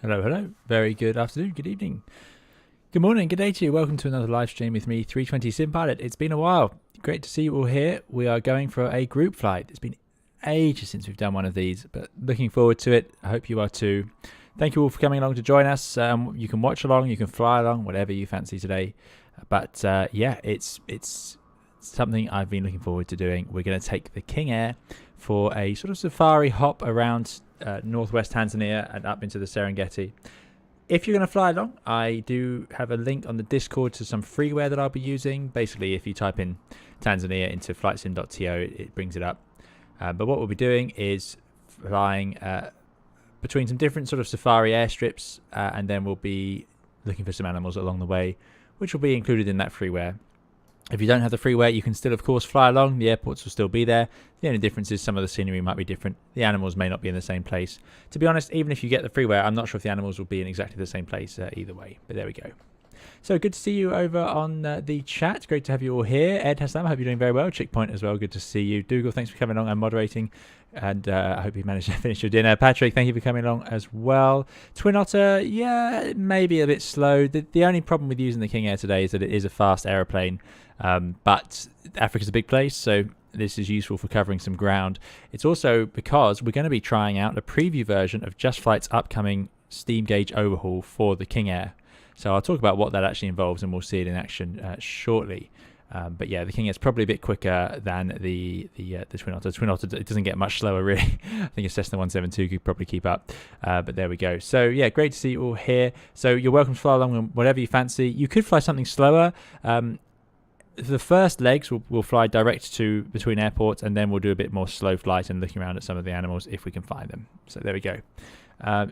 Hello, hello. Very good afternoon, good evening, good morning, good day to you. Welcome to another live stream with me, 320 Sim Pilot. It's been a while. Great to see you all here. We are going for a group flight. It's been ages since we've done one of these, but looking forward to it. I hope you are too. Thank you all for coming along to join us. You can watch along, you can fly along, whatever you fancy today. But yeah, it's something I've been looking forward to doing. We're going to take the King Air for a sort of safari hop around northwest Tanzania and up into the Serengeti. If you're going to fly along, I do have a link on the Discord to some freeware that I'll be using. Basically, if you type in Tanzania into flightsim.to, it brings it up. But what we'll be doing is flying between some different sort of safari airstrips, and then we'll be looking for some animals along the way, which will be included in that freeware. If you don't have the freeware, you can still, of course, fly along. The airports will still be there. The only difference is some of the scenery might be different. The animals may not be in the same place. To be honest, even if you get the freeware, I'm not sure if the animals will be in exactly the same place either way. But there we go. So good to see you over on the chat. Great to have you all here. Ed Haslam, I hope you're doing very well. Chickpoint as well. Good to see you. Dougal, thanks for coming along and moderating. And I hope you managed to finish your dinner. Patrick, thank you for coming along as well. Twin Otter, yeah, maybe a bit slow. The only problem with using the King Air today is that it is a fast aeroplane. But Africa's a big place, so this is useful for covering some ground. It's also because we're going to be trying out a preview version of Just Flight's upcoming steam gauge overhaul for the King Air. So I'll talk about what that actually involves, and we'll see it in action shortly. But yeah, the King Air is probably a bit quicker than the Twin Otter. Twin Otter, it doesn't get much slower, really. I think a Cessna 172 could probably keep up. But there we go. So yeah, great to see you all here. So you're welcome to fly along whatever you fancy. You could fly something slower. The first legs will fly direct to between airports, and then we'll do a bit more slow flight and looking around at some of the animals if we can find them. So there we go.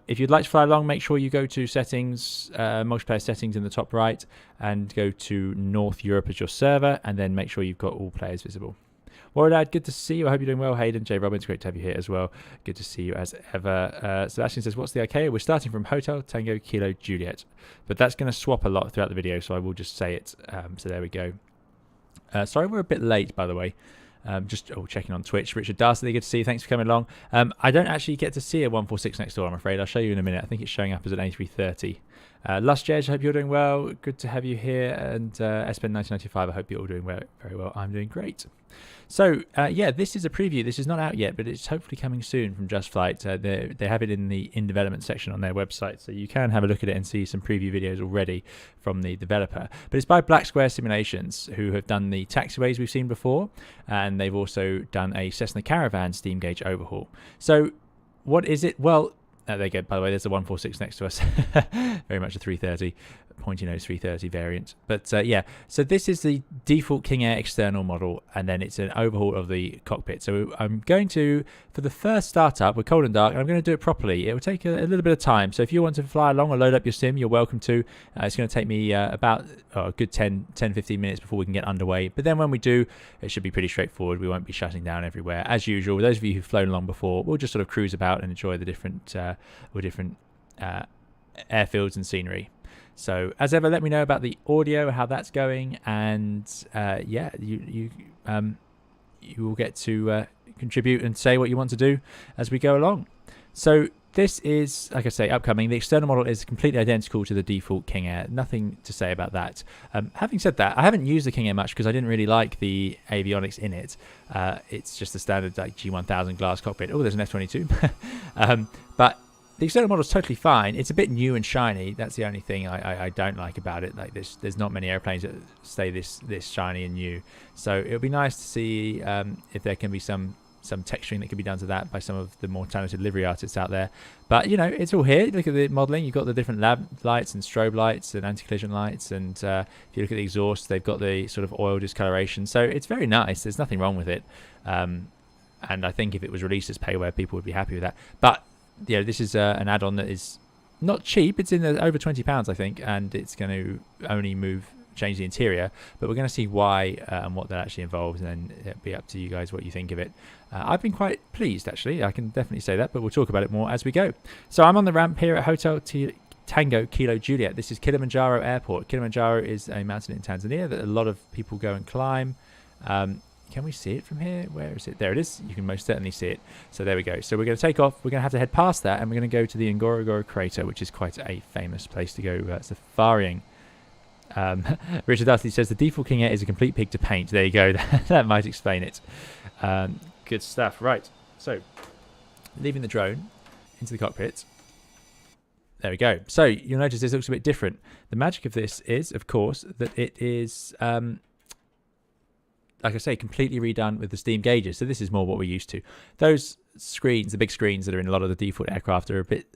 If you'd like to fly along, make sure you go to settings, multiplayer settings in the top right, and go to North Europe as your server, and then make sure you've got all players visible. Warlad, good to see you. I hope you're doing well. Hayden, J. Robbins, great to have you here as well. Good to see you as ever. Sebastian says, what's the ICAO? We're starting from Hotel Tango Kilo Juliet, but that's going to swap a lot throughout the video, so I will just say it. So there we go. Sorry, we're a bit late, by the way. Just checking on Twitch. Richard Darcy, good to see you. Thanks for coming along. I don't actually get to see a 146 next door, I'm afraid. I'll show you in a minute. I think it's showing up as an A330. Lust Jedge, I hope you're doing well. Good to have you here. And SPN1995, I hope you're all doing very well. I'm doing great. So, yeah, this is a preview. This is not out yet, but it's hopefully coming soon from Just Flight. They have it in the in development section on their website, so you can have a look at it and see some preview videos already from the developer. But it's by Black Square Simulations, who have done the taxiways we've seen before, and they've also done a Cessna Caravan steam gauge overhaul. So, what is it? Well, there you go. By the way, there's a 146 next to us. Very much a 330, pointy nose 330 variant. But yeah, so this is the default King Air external model, and then it's an overhaul of the cockpit. So I'm going to, for the first startup, we're cold and dark, and I'm going to do it properly. It will take a little bit of time. So if you want to fly along or load up your sim, you're welcome to. It's going to take me about a good 10-15 minutes before we can get underway. But then when we do, it should be pretty straightforward. We won't be shutting down everywhere. As usual, those of you who've flown along before, we'll just sort of cruise about and enjoy the different airfields and scenery. So as ever, let me know about the audio, how that's going, and yeah, you will get to contribute and say what you want to do as we go along. So this is, like I say, upcoming. The external model is completely identical to the default King Air. Nothing to say about that. Having said that, I haven't used the King Air much because I didn't really like the avionics in it. It's just the standard like G1000 glass cockpit. Oh, there's an F-22. But the external model is totally fine. It's a bit new and shiny. That's the only thing I don't like about it. Like there's not many airplanes that stay this shiny and new. So it'll be nice to see if there can be some texturing that can be done to that by some of the more talented livery artists out there. But you know, it's all here. Look at the modelling. You've got the different lab lights and strobe lights and anti-collision lights. And if you look at the exhaust, they've got the sort of oil discoloration. So it's very nice. There's nothing wrong with it. And I think if it was released as payware, people would be happy with that. But you know, this is an add-on that is not cheap. It's in the over £20, I think, and it's going to only change the interior. But we're going to see why and what that actually involves, and then it'll be up to you guys what you think of it. I've been quite pleased, actually. I can definitely say that, but we'll talk about it more as we go. So I'm on the ramp here at Hotel Tango Kilo Juliet. This is Kilimanjaro Airport. Kilimanjaro is a mountain in Tanzania that a lot of people go and climb. Can we see it from here? Where is it? There it is. You can most certainly see it. So there we go. So we're going to take off. We're going to have to head past that, and we're going to go to the Ngorongoro crater, which is quite a famous place to go safaring. Richard Dusty says the default King Air is a complete pig to paint. There you go. That might explain it. Good stuff. Right. So leaving the drone into the cockpit. There we go. So you'll notice this looks a bit different. The magic of this is, of course, that it is, like I say, completely redone with the steam gauges. So this is more what we're used to. Those screens, the big screens that are in a lot of the default aircraft, are a bit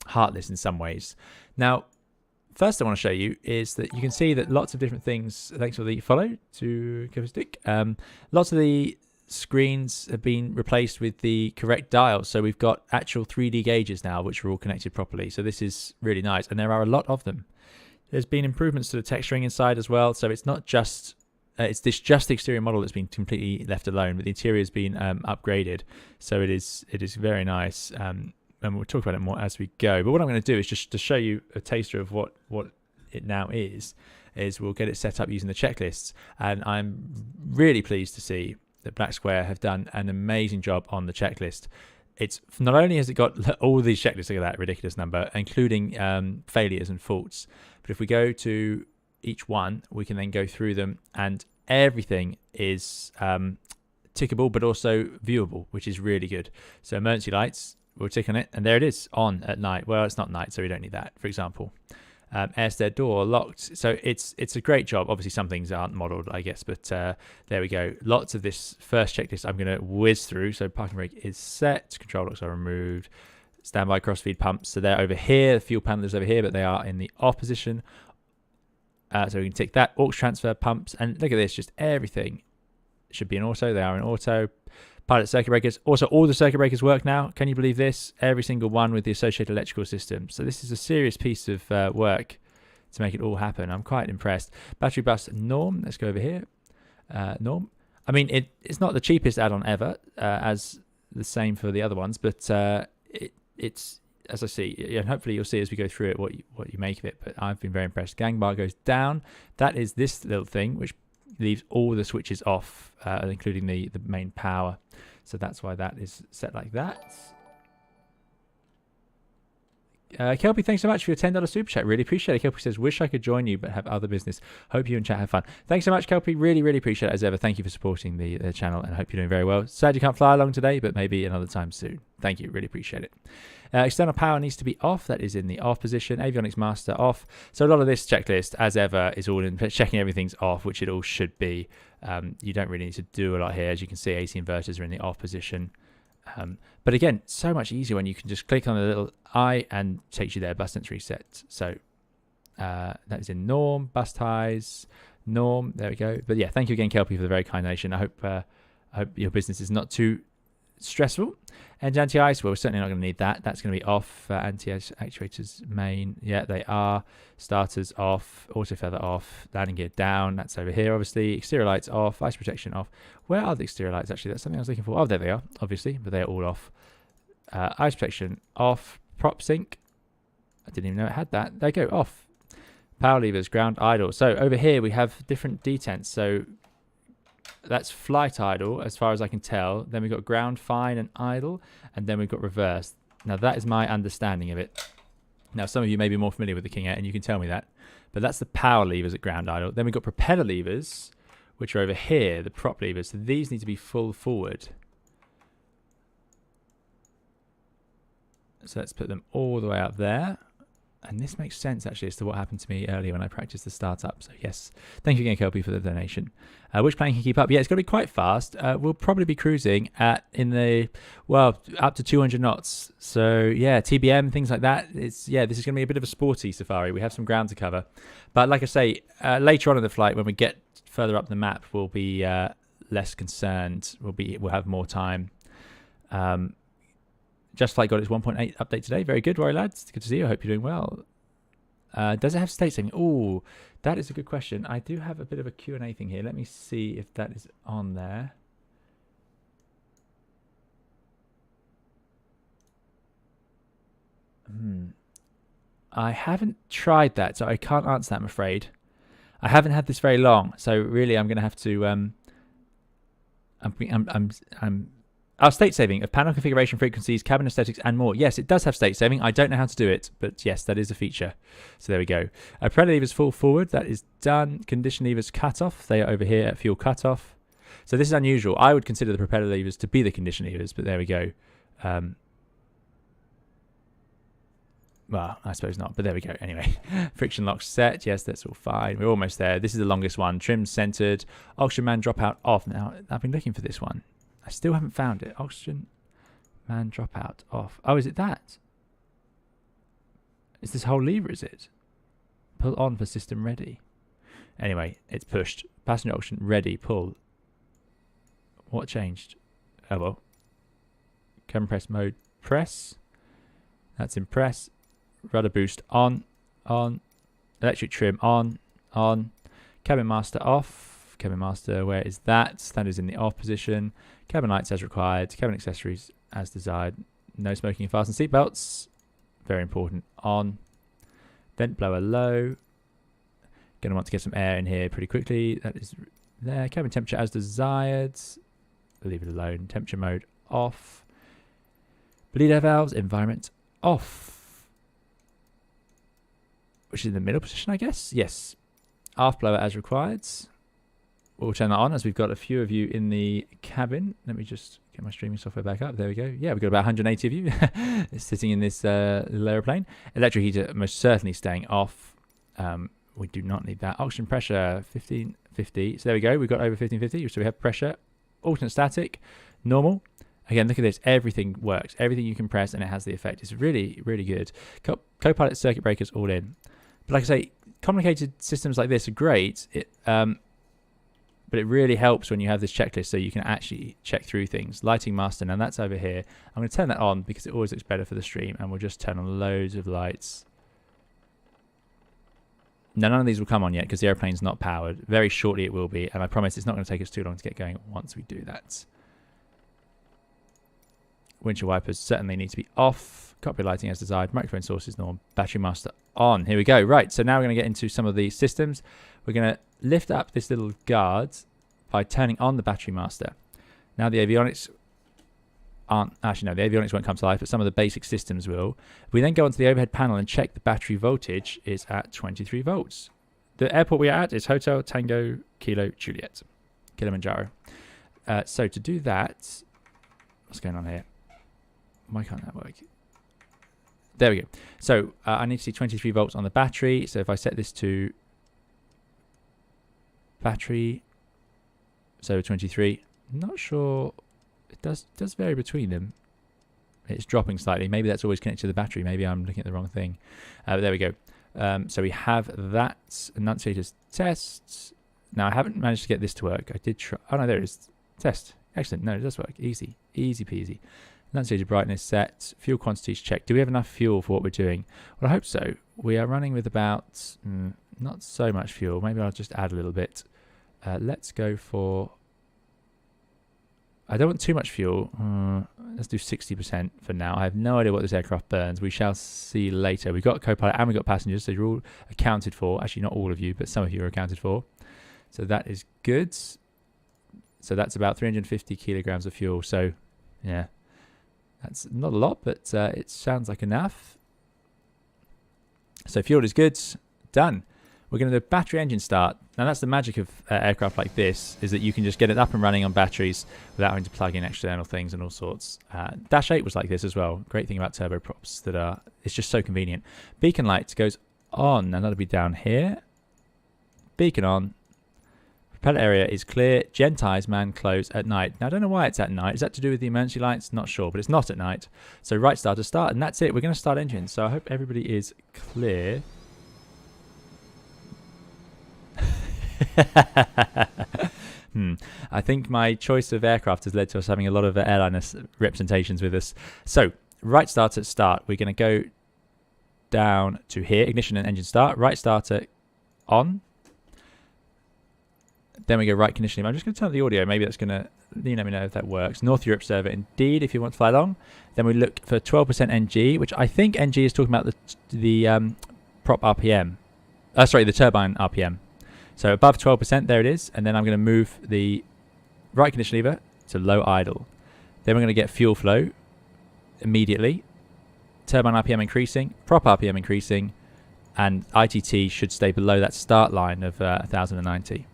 heartless in some ways. Now, first I want to show you is that you can see that lots of different things. Thanks for the follow to Stick. Lots of the screens have been replaced with the correct dials, so we've got actual 3D gauges now which are all connected properly, so this is really nice, and there are a lot of them. There's been improvements to the texturing inside as well, so it's not just it's just the exterior model that's been completely left alone, but the interior has been upgraded, so it is very nice, and we'll talk about it more as we go. But what I'm going to do is just to show you a taster of what it now is we'll get it set up using the checklists, and I'm really pleased to see that Black Square have done an amazing job on the checklist. It's not only has it got all these checklists, look at that ridiculous number, including failures and faults, but if we go to each one, we can then go through them, and everything is tickable but also viewable, which is really good. So emergency lights, we'll tick on it, and there it is, on at night. Well, it's not night, so we don't need that, for example. Airstair door locked, so it's a great job. Obviously some things aren't modeled, I guess, but there we go. Lots of this first checklist I'm going to whiz through. So parking brake is set, control locks are removed, standby crossfeed pumps, so they're over here, the fuel panel is over here, but they are in the off position, so we can tick that. Aux transfer pumps, and look at this, just everything should be in auto. They are in auto. Pilot circuit breakers. Also, all the circuit breakers work now. Can you believe this? Every single one with the associated electrical system. So this is a serious piece of work to make it all happen. I'm quite impressed. Battery bus norm. Let's go over here. Norm. I mean, it's not the cheapest add-on ever, as the same for the other ones, but it's, as I see, and hopefully you'll see as we go through it what you make of it. But I've been very impressed. Gang bar goes down. That is this little thing which leaves all the switches off, including the main power. So that's why that is set like that. Kelpie, thanks so much for your $10 super chat. Really appreciate it. Kelpie says, wish I could join you, but have other business. Hope you and chat have fun. Thanks so much, Kelpie. Really, really appreciate it as ever. Thank you for supporting the channel, and hope you're doing very well. Sad you can't fly along today, but maybe another time soon. Thank you. Really appreciate it. External power needs to be off. That is in the off position. Avionics master off. So a lot of this checklist, as ever, is all in checking everything's off, which it all should be. You don't really need to do a lot here. As you can see, AC inverters are in the off position. But again, so much easier when you can just click on the little eye and takes you there. Bus sensory set. So that is in norm, bus ties, norm. There we go. But yeah, thank you again, Kelpie, for the very kind donation. I hope your business is not too stressful. And anti-ice, well, we're certainly not going to need that. That's going to be off. Anti-ice actuators main, yeah, they are. Starters off. Auto feather off. Landing gear down. That's over here, obviously. Exterior lights off. Ice protection off. Where are the exterior lights? Actually, that's something I was looking for. Oh, there they are, obviously, but they're all off. Ice protection off. Prop sync. I didn't even know it had that. There you go, off. Power levers, ground idle. So over here we have different detents. So that's flight idle, as far as I can tell. Then we've got ground fine and idle, and then we've got reverse. Now that is my understanding of it. Now some of you may be more familiar with the King Air, and you can tell me that, but that's the power levers at ground idle. Then we've got propeller levers, which are over here, the prop levers. So these need to be full forward. So let's put them all the way up there. And this makes sense, actually, as to what happened to me earlier when I practiced the startup. So, yes, thank you again, Kelpie, for the donation. Which plane can keep up? Yeah, it's got to be quite fast. We'll probably be cruising at, up to 200 knots. So, yeah, TBM, things like that. This is going to be a bit of a sporty safari. We have some ground to cover. But like I say, later on in the flight, when we get further up the map, we'll be less concerned. We'll have more time. Just Flight got its 1.8 update today. Very good, Rory lads. Good to see you. I hope you're doing well. Does it have state saving? Oh, that is a good question. I do have a bit of a Q&A thing here. Let me see if that is on there. I haven't tried that, so I can't answer that, I'm afraid. I haven't had this very long, so really I'm going to have to State saving of panel configuration, frequencies, cabin aesthetics, and more. Yes, it does have state saving. I don't know how to do it, but yes, that is a feature. So there we go. Propeller levers full forward. That is done. Condition levers cut off. They are over here at fuel cutoff. So this is unusual. I would consider the propeller levers to be the condition levers, but there we go. Well, I suppose not, but there we go. Anyway, friction lock set. Yes, that's all fine. We're almost there. This is the longest one. Trim centered. Oxygen man dropout off. Now, I've been looking for this one. I still haven't found it. Oxygen man dropout off. Oh, is it that? Is this whole lever, is it? Pull on for system ready. Anyway, it's pushed. Passenger oxygen ready. Pull. What changed? Oh, well. Cabin press mode. Press. That's in press. Rudder boost on. Electric trim on. Cabin master off. Cabin master, where is that? That is in the off position. Cabin lights as required. Cabin accessories as desired. No smoking and fasten seatbelts. Very important. On. Vent blower low. Going to want to get some air in here pretty quickly. That is there. Cabin temperature as desired. Leave it alone. Temperature mode off. Bleed air valves. Environment off. Which is in the middle position, I guess. Yes. Aft blower as required. We'll turn that on as we've got a few of you in the cabin. Let me just get my streaming software back up. There we go. Yeah, we've got about 180 of you sitting in this little aeroplane. Electric heater most certainly staying off. We do not need that. Oxygen pressure 1550. So there we go. We've got over 1550. So we have pressure. Alternate static. Normal. Again, look at this. Everything works. Everything you can press and it has the effect. It's really, really good. Co-pilot circuit breakers all in. But like I say, complicated systems like this are great. But it really helps when you have this checklist so you can actually check through things. Lighting master, now that's over here. I'm going to turn that on because it always looks better for the stream, and we'll just turn on loads of lights. Now, none of these will come on yet because the airplane's not powered. Very shortly it will be, and I promise it's not going to take us too long to get going once we do that. Windshield wipers certainly need to be off. Cockpit lighting as desired. Microphone sources norm. Battery master on. Here we go. Right, so now we're going to get into some of the systems. We're going to lift up this little guard by turning on the battery master. Now the avionics aren't... Actually, no, the avionics won't come to life, but some of the basic systems will. We then go onto the overhead panel and check the battery voltage is at 23 volts. The airport we are at is Hotel Tango Kilo Juliet, Kilimanjaro. So to do that... What's going on here? Why can't that work? There we go. So I need to see 23 volts on the battery. So if I set this to battery, so 23, not sure, it does vary between them. It's dropping slightly. Maybe that's always connected to the battery. Maybe I'm looking at the wrong thing. But there we go. So we have that enunciators tests. Now I haven't managed to get this to work. I did try. Oh no, there it is. Test. Excellent. No, it does work. Easy peasy. Enunciator brightness set. Fuel quantities checked. Do we have enough fuel for what we're doing? Well, I hope so. We are running with about not so much fuel. Maybe I'll just add a little bit. Let's go for... I don't want too much fuel. Let's do 60% for now. I have no idea what this aircraft burns. We shall see later. We've got a co-pilot and we've got passengers, so you're all accounted for. Actually, not all of you, but some of you are accounted for. So that is good. So that's about 350 kilograms of fuel. So, yeah. That's not a lot, but it sounds like enough. So fuel is good. Done. We're going to do a battery engine start. Now that's the magic of aircraft like this, is that you can just get it up and running on batteries without having to plug in external things and all sorts. Dash 8 was like this as well. Great thing about turboprops that it's just so convenient. Beacon lights goes on, and that'll be down here. Beacon on. Propeller area is clear. Gentiles man close at night. Now I don't know why it's at night. Is that to do with the emergency lights? Not sure, but it's not at night. So right starter start, and that's it. We're going to start engine. So I hope everybody is clear. I think my choice of aircraft has led to us having a lot of airliner representations with us. So right starter start. We're going to go down to here. Ignition and engine start. Right starter on. Then we go right conditioning. I'm just going to turn up the audio. Maybe that's going to, you let me know if that works. North Europe server, indeed, if you want to fly along. Then we look for 12% NG, which I think NG is talking about the prop RPM. Sorry, the turbine RPM. So above 12%, there it is. And then I'm going to move the right condition lever to low idle. Then we're going to get fuel flow immediately. Turbine RPM increasing, prop RPM increasing, and ITT should stay below that start line of 1090.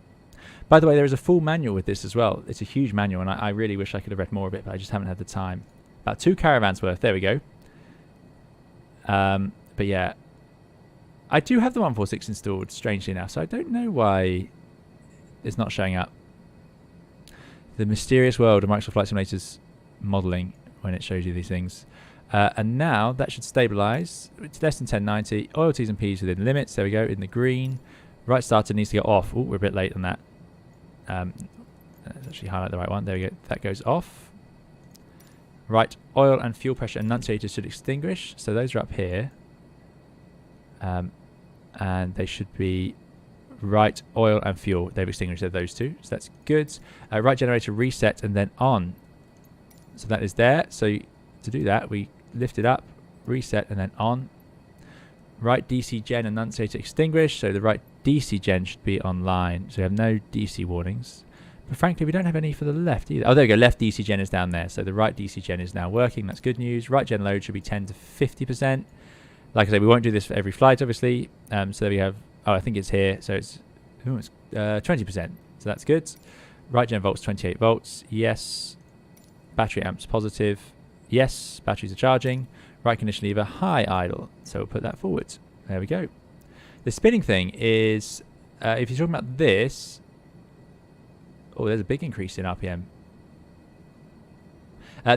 By the way, there is a full manual with this as well. It's a huge manual, and I really wish I could have read more of it, but I just haven't had the time. About 2 caravans worth. There we go. But yeah, I do have the 146 installed, strangely enough, so I don't know why it's not showing up. The mysterious world of Microsoft Flight Simulator's modeling when it shows you these things. And now that should stabilize. It's less than 1090. Oil T's and P's within limits. There we go, in the green. Right starter needs to go off. Oh, we're a bit late on that. Let's actually highlight the right one. There we go. That goes off. Right, oil and fuel pressure annunciators should extinguish. So those are up here. And they should be right, oil and fuel. They've extinguished those two. So that's good. Right generator reset and then on. So that is there. So to do that, we lift it up, reset, and then on. Right DC gen annunciator extinguished, so the right DC gen should be online. So we have no DC warnings. But frankly, we don't have any for the left either. Oh, there we go. Left DC gen is down there. So the right DC gen is now working. That's good news. Right gen load should be 10 to 50%. Like I say, we won't do this for every flight, obviously. So there we have, oh, I think it's here. So it's 20%. So that's good. Right gen volts, 28 volts. Yes. Battery amps positive. Yes, batteries are charging. Right condition lever, high idle. So we'll put that forward. There we go. The spinning thing is, if you're talking about this, oh, there's a big increase in RPM.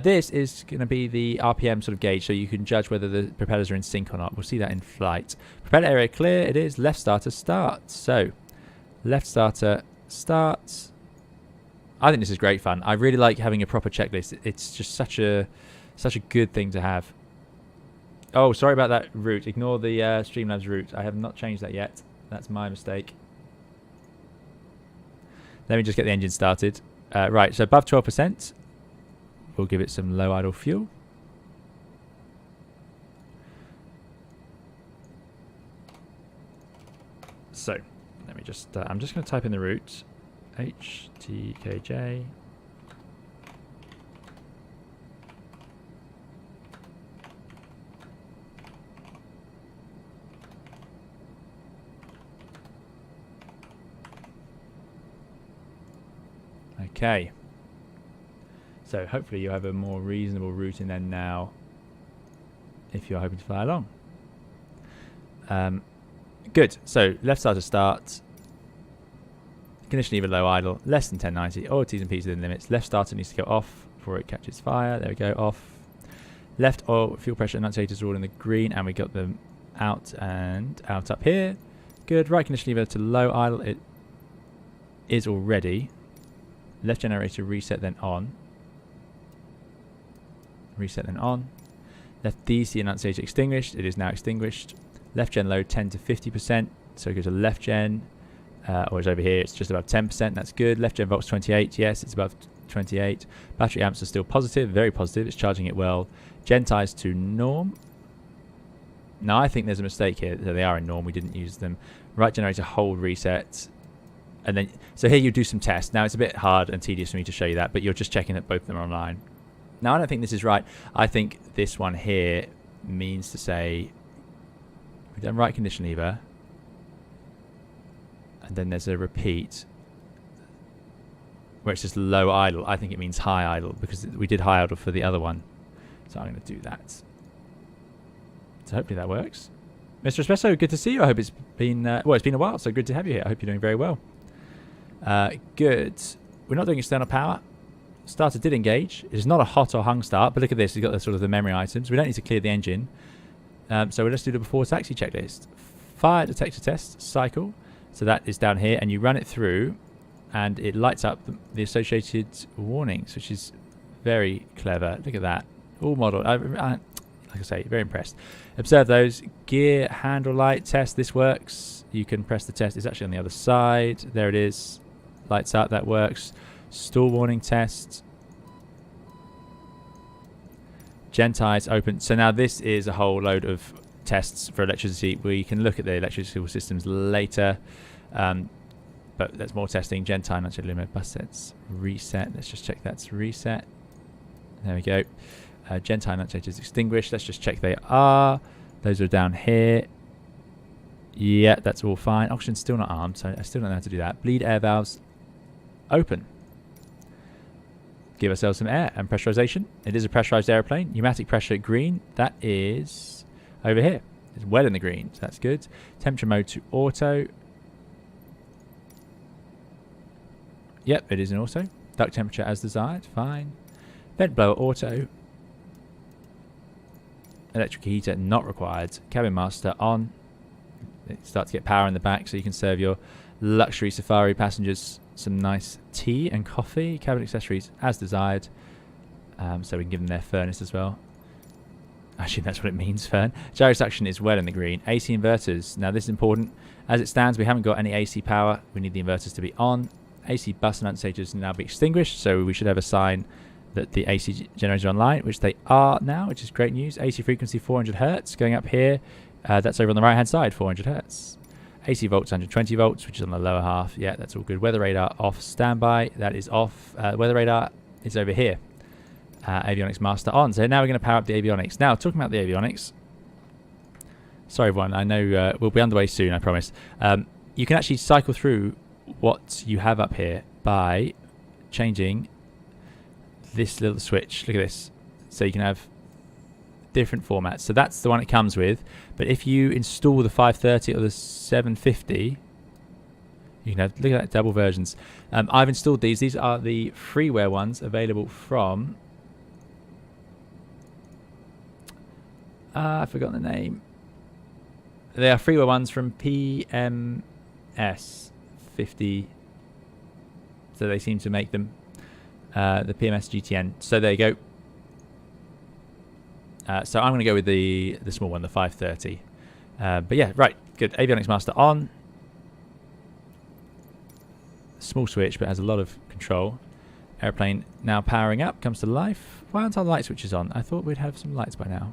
This is going to be the RPM sort of gauge, so you can judge whether the propellers are in sync or not. We'll see that in flight. Propeller area clear. It is. Left starter starts. So, left starter starts. I think this is great fun. I really like having a proper checklist. It's just such a good thing to have. Oh, sorry about that route. Ignore the Streamlabs route. I have not changed that yet. That's my mistake. Let me just get the engine started. Right, so above 12%. We'll give it some low idle fuel. So, let me just... I'm just going to type in the route. HTKJ. Okay. So hopefully you have a more reasonable route in there now if you're hoping to fly along. Good. So left starter start. Condition lever low idle. Less than 1090. Oil T's and P's within limits. Left starter needs to go off before it catches fire. There we go. Off. Left oil fuel pressure annunciators are all in the green, and we got them out and out up here. Good. Right condition lever to low idle. It is already. Left generator reset then on. Reset then on. Left DC annunciator extinguished. It is now extinguished. Left gen load 10 to 50%. So go to left gen. Or it's over here. It's just above 10%. That's good. Left gen volts 28. Yes, it's above 28. Battery amps are still positive. Very positive. It's charging it well. Gen ties to norm. Now I think there's a mistake here. So they are in norm. We didn't use them. Right generator hold reset. And then, so here you do some tests. Now it's a bit hard and tedious for me to show you that, but you're just checking that both of them are online. Now I don't think this is right. I think this one here means to say we've done right condition lever, and then there's a repeat where it's just low idle. I think it means high idle because we did high idle for the other one. So I'm going to do that. So hopefully that works. Mr. Espresso, good to see you. I hope it's been well, it's been a while, so good to have you here. I hope you're doing very well. Good. We're not doing external power. Starter did engage. It is not a hot or hung start, but look at this. You've got the sort of the memory items. We don't need to clear the engine. So we'll just do the before taxi checklist. Fire detector test cycle. So that is down here, and you run it through, and it lights up the associated warnings, which is very clever. Look at that. All model. Like I say, very impressed. Observe those. Gear handle light test. This works. You can press the test. It's actually on the other side. There it is. Lights up. That works. Stall warning test. Gen ties open. So now this is a whole load of tests for electricity. We can look at the electrical systems later. but there's more testing. Gentile, not limit bus sets reset. Let's just check that's reset. There we go. Gentile actuators extinguished. Let's just check they are. Those are down here. Yeah, that's all fine. Oxygen's still not armed, so I still don't know how to do that. Bleed air valves open. Give ourselves some air and pressurization. It is a pressurized airplane. Pneumatic pressure green. That is over here. It's well in the green, so that's good. Temperature mode to auto. Yep, it is an auto. Duct temperature as desired. Fine. Vent blower auto. Electric heater not required. Cabin master on. Start to get power in the back so you can serve your luxury safari passengers some nice tea and coffee. Cabin accessories as desired. So we can give them their furnace as well. Actually, that's what it means, fern. Gyro suction is well in the green. AC inverters. Now, this is important. As it stands, we haven't got any AC power. We need the inverters to be on. AC bus annunciators now be extinguished, so we should have a sign that the AC generators are online, which they are now, which is great news. AC frequency 400 hertz going up here. That's over on the right hand side, 400 hertz. AC volts 120 volts, which is on the lower half. Yeah, that's all good. Weather radar off standby. That is off. Weather radar is over here. Avionics master on. So now we're going to power up the avionics. Now, talking about the avionics. Sorry, everyone. I know we'll be underway soon, I promise. You can actually cycle through what you have up here by changing this little switch. Look at this. So you can have different formats. So that's the one it comes with. But if you install the 530 or the 750, you can have, look at that, double versions. I've installed these. These are the freeware ones available from... I've forgotten the name. They are freeware ones from PMS 50. So they seem to make them the PMS GTN. So there you go. So I'm going to go with the small one, the 530. But yeah, right, good. Avionics master on. Small switch, but has a lot of control. Airplane now powering up, comes to life. Why aren't our light switches on? I thought we'd have some lights by now.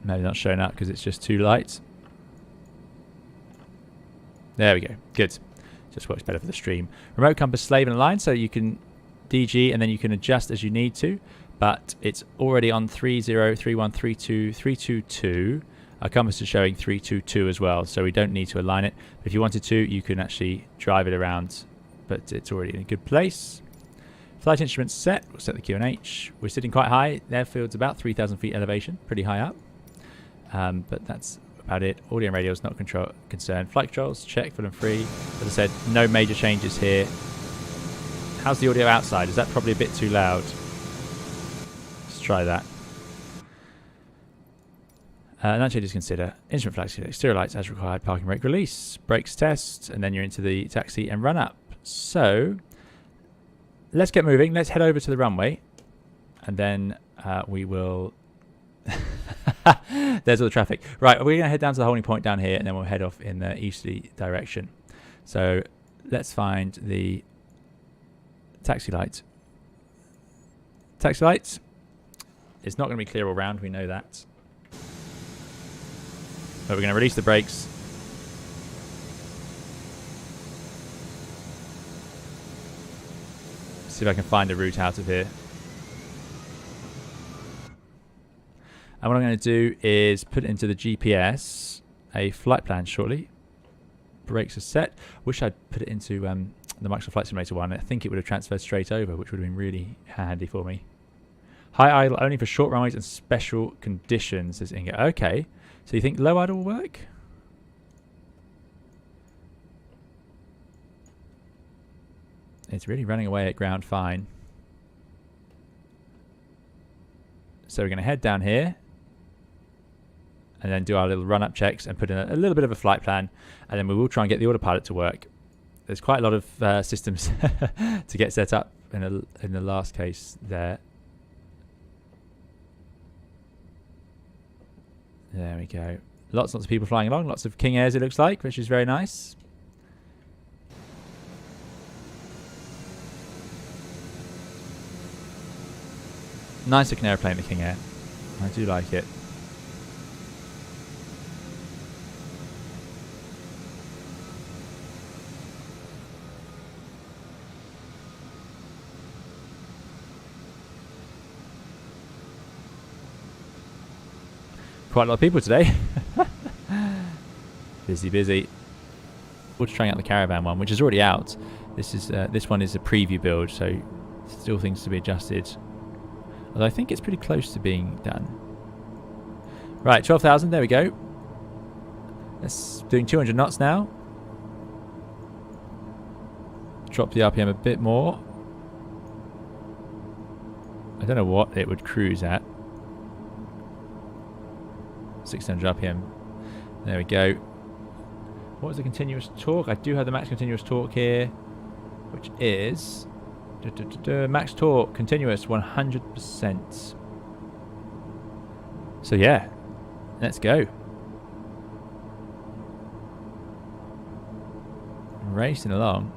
Maybe not showing up because it's just too light. There we go. Good. Just works better for the stream. Remote compass slave and align, so you can DG and then you can adjust as you need to. But it's already on 30, 31, 32, 322. Our compass is showing 322 as well, so we don't need to align it. But if you wanted to, you can actually drive it around, but it's already in a good place. Flight instruments set. We'll set the QNH. We're sitting quite high. The airfield's about 3,000 feet elevation, pretty high up. But that's about it. Audio and radio is not concerned. Flight controls, check, full and free. As I said, no major changes here. How's the audio outside? Is that probably a bit too loud? Let's try that. Annunciators consider. Instrument flags, exterior lights as required. Parking brake release. Brakes test. And then you're into the taxi and run up. So, let's get moving. Let's head over to the runway. And then we will... There's all the traffic. Right, we're going to head down to the holding point down here, and then we'll head off in the easterly direction. So let's find the taxi light. Taxi lights. It's not going to be clear all round, we know that. But we're going to release the brakes. See if I can find a route out of here. And what I'm going to do is put into the GPS a flight plan shortly. Brakes are set. Wish I'd put it into the Microsoft Flight Simulator one. I think it would have transferred straight over, which would have been really handy for me. High idle only for short runways and special conditions, says Inga. Okay, so you think low idle will work? It's really running away at ground fine. So we're going to head down here. And then do our little run-up checks and put in a little bit of a flight plan. And then we will try and get the autopilot to work. There's quite a lot of systems to get set up in the last case there. There we go. Lots of people flying along. Lots of King Airs, it looks like, which is very nice. Nice looking airplane, the King Air. I do like it. Quite a lot of people today. Busy. We're just trying out the caravan one, which is already out. This one is a preview build, so still things to be adjusted. Although I think it's pretty close to being done. Right, 12,000. There we go. That's doing 200 knots now. Drop the RPM a bit more. I don't know what it would cruise at. 600 RPM. There we go. What was the continuous torque? I do have the max continuous torque here, which is max torque continuous 100%. So yeah, let's go. Racing along.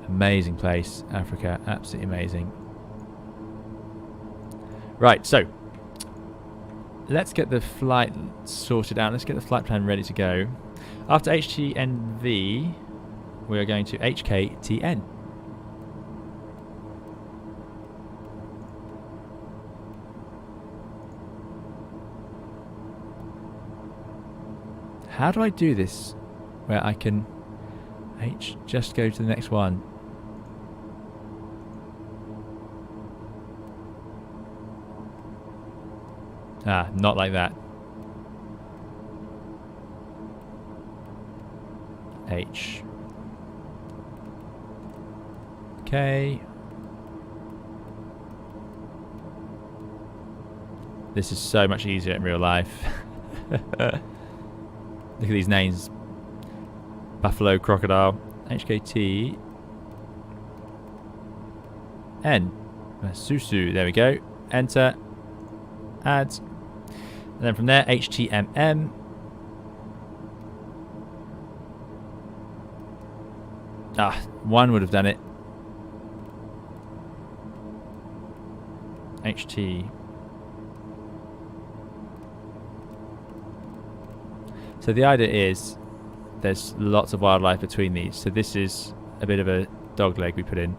Amazing place, Africa, absolutely amazing. Right, so let's get the flight sorted out. Let's get the flight plan ready to go. After HTNV, we are going to HKTN. How do I do this where I can just go to the next one? Ah, not like that. H. Okay. This is so much easier in real life. Look at these names. Buffalo, crocodile, HKT, N. Susu, there we go. Enter. Add. And then from there, HTMM. Ah, one would have done it. HT. So the idea is there's lots of wildlife between these. So this is a bit of a dog leg we put in.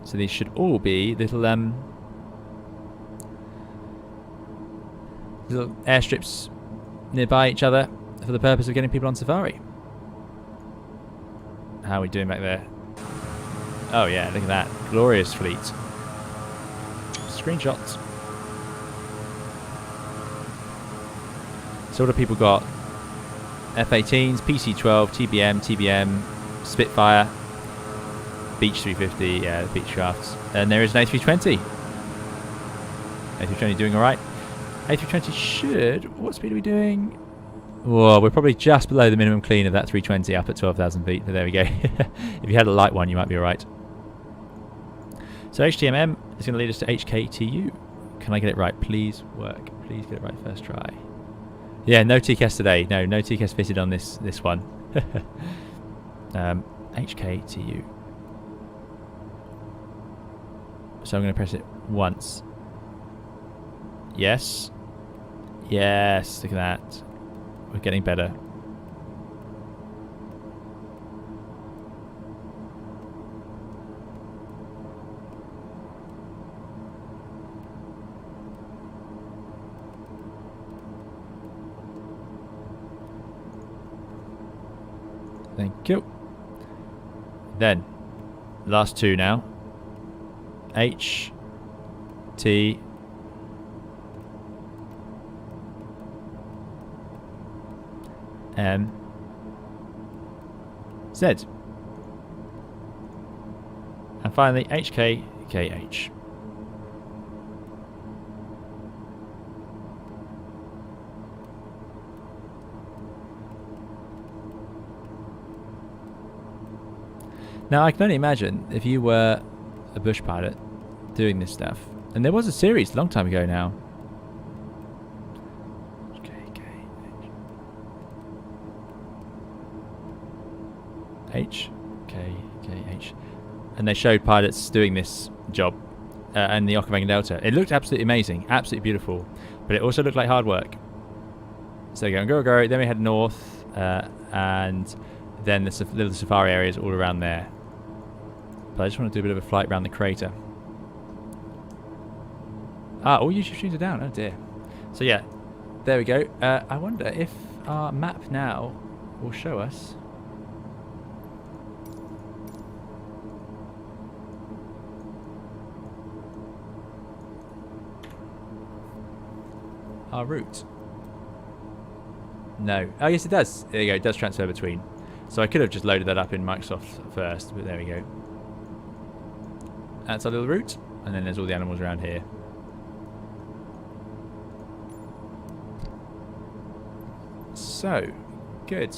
So these should all be little airstrips nearby each other for the purpose of getting people on safari. How are we doing back there? Oh yeah, look at that. Glorious fleet. Screenshots. So what have people got? F-18s, PC-12, TBM, Spitfire, Beech 350, yeah, the Beechcrafts. And there is an A320. A320 doing alright. A320 should... What speed are we doing? Whoa, we're probably just below the minimum clean of that 320 up at 12,000 feet. But there we go. If you had a light one, you might be alright. So HTMM is going to lead us to HKTU. Can I get it right? Please work. Please get it right first try. Yeah, no TCAS today. No TCAS fitted on this one. HKTU. So I'm going to press it once. Yes. Yes, look at that. We're getting better. Thank you. Then, last two now. H, T, M, Z. And finally, HK, KH. Now, I can only imagine if you were a bush pilot doing this stuff. And there was a series a long time ago now. H, K, K, H. And they showed pilots doing this job in the Okavango Delta. It looked absolutely amazing, absolutely beautiful. But it also looked like hard work. So going go. Then we head north and then the little safari area is all around there. But I just want to do a bit of a flight around the crater. Ah, all YouTube streams are down. Oh dear. So yeah, there we go. I wonder if our map now will show us our route. No. Oh yes, it does. There you go. It does transfer between. So I could have just loaded that up in Microsoft first, but there we go. That's our little route, and then there's all the animals around here. So, good.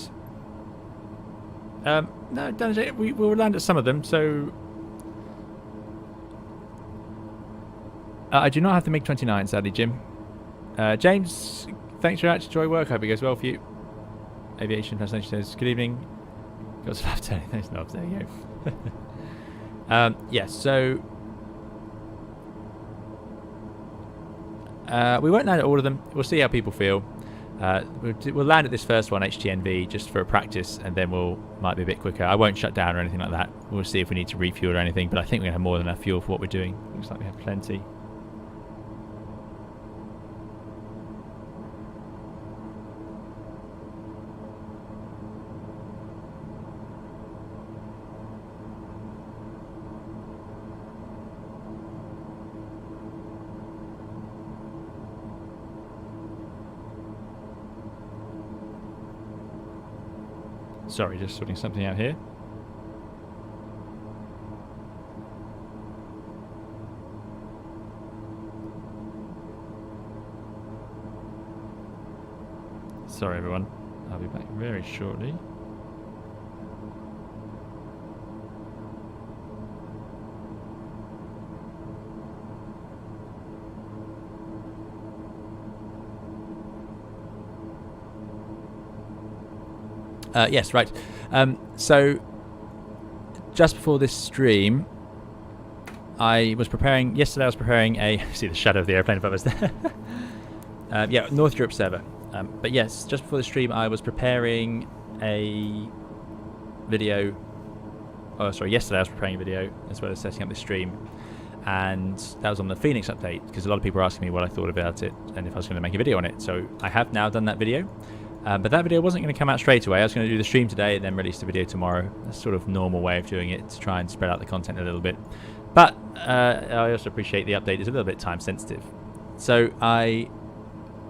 No, we'll land at some of them. So, I do not have the MiG-29, sadly, Jim. James, thanks very much. Enjoy work. Hope it goes well for you. Aviation Fascination says, good evening. Got some laugh, Tony. Thanks, Knobs. There you go. Yeah, so we won't land at all of them. We'll see how people feel. We'll land at this first one, HTNV, just for a practice, and then might be a bit quicker. I won't shut down or anything like that. We'll see if we need to refuel or anything, but I think we're going to have more than enough fuel for what we're doing. Looks like we have plenty. Sorry, just sorting something out here. Sorry, everyone. I'll be back very shortly. Yes, right. So, just before this stream, yesterday I was preparing see the shadow of the airplane above us there. Yeah, North Europe server. But yes, just before the stream I was preparing a video. Oh, sorry, yesterday I was preparing a video as well as setting up the stream. And that was on the Phoenix update, because a lot of people were asking me what I thought about it and if I was going to make a video on it. So I have now done that video. But that video wasn't going to come out straight away. I was going to do the stream today and then release the video tomorrow. That's sort of normal way of doing it, to try and spread out the content a little bit. But I also appreciate the update is a little bit time sensitive. So I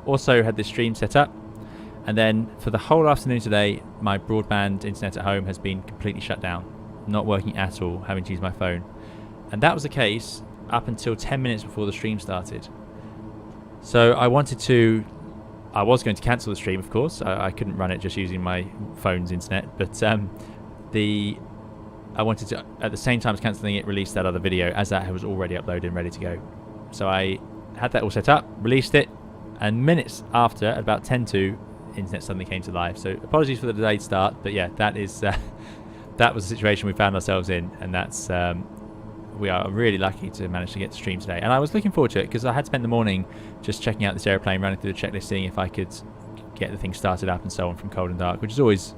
also had this stream set up, and then for the whole afternoon today my broadband internet at home has been completely shut down, not working at all, having to use my phone. And that was the case up until 10 minutes before the stream started. So I was going to cancel the stream, of course. I couldn't run it just using my phone's internet, but I wanted to, at the same time as cancelling it, release that other video, as that was already uploaded and ready to go. So I had that all set up, released it, and minutes after, at about 10:02, internet suddenly came to life. So apologies for the delayed start, but yeah, that was the situation we found ourselves in, and that's we are really lucky to manage to get the stream today. And I was looking forward to it because I had spent the morning just checking out this airplane, running through the checklist, seeing if I could get the thing started up and so on from cold and dark, which is always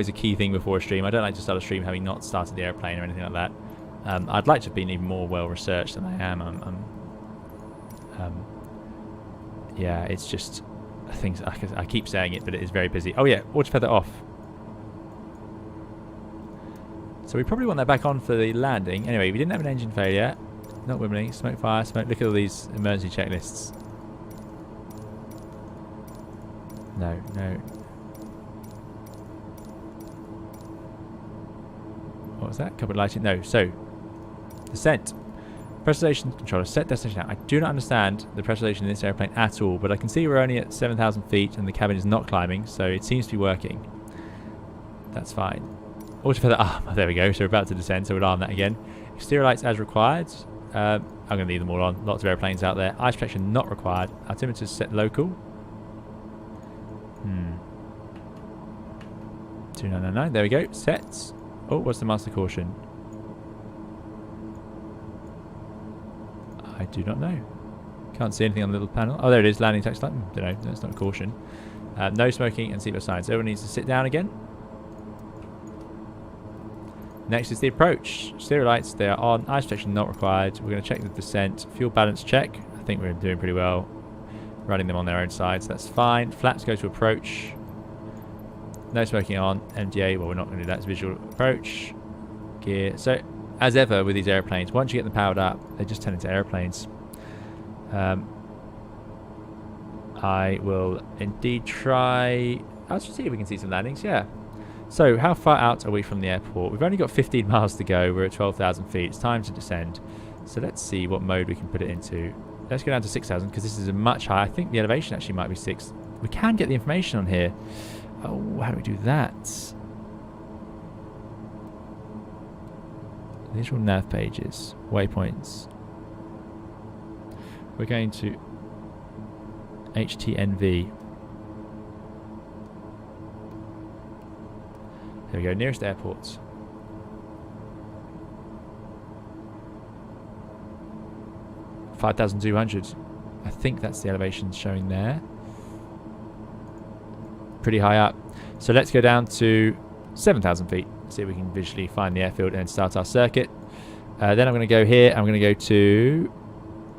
a key thing before a stream. I don't like to start a stream having not started the airplane or anything like that. I'd like to have been even more well researched than I am. Yeah, it's just things. I keep saying it, but it is very busy. Oh yeah, auto feather off. So we probably want that back on for the landing. Anyway, we didn't have an engine failure. Not wibbling. Smoke, fire, smoke. Look at all these emergency checklists. No. What was that? Couple of lighting. No. So, descent. Pressurization controller. Set destination out. I do not understand the pressurization in this airplane at all, but I can see we're only at 7,000 feet and the cabin is not climbing, so it seems to be working. That's fine. Auto feather arm. Oh, there we go. So we're about to descend, so we'll arm that again. Exterior lights as required. I'm going to leave them all on. Lots of airplanes out there. Ice protection not required. Altimeter set local. 2999. There we go. Sets. Oh, what's the master caution? I do not know. Can't see anything on the little panel. Oh, there it is. Landing text light. Don't know. That's not a caution. No smoking and seatbelt signs. Everyone needs to sit down again. Next is the approach. Stereo lights, they are on. Ice protection not required. We're going to check the descent. Fuel balance check. I think we're doing pretty well. Running them on their own sides. That's fine. Flaps go to approach. No smoking on. MDA, well, we're not going to do that. It's visual approach. Gear. So, as ever with these airplanes, once you get them powered up, they just turn into airplanes. I will indeed try... Let's just see if we can see some landings. Yeah. So, how far out are we from the airport? We've only got 15 miles to go. We're at 12,000 feet. It's time to descend. So, let's see what mode we can put it into. Let's go down to 6,000 because this is a much higher... I think the elevation actually might be 6. We can get the information on here. Oh, how do we do that? Visual nav pages. Waypoints. We're going to HTNV. There we go, nearest airports. $5,200. I think that's the elevation showing there. Pretty high up. So let's go down to 7,000 feet. See if we can visually find the airfield and start our circuit. Then I'm going to go here. I'm going to go to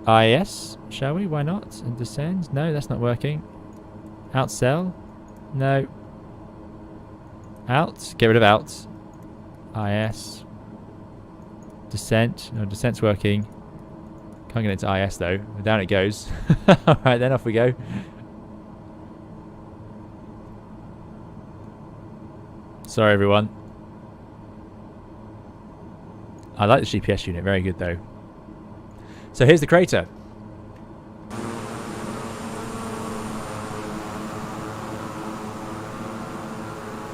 IS, shall we? Why not? And descend. No, that's not working. Outsell. No. Out. Get rid of out. IS. Descent. No, descent's working. Can't get into IS though. Down it goes. Alright, then off we go. Sorry everyone. I like the GPS unit. Very good though. So here's the crater.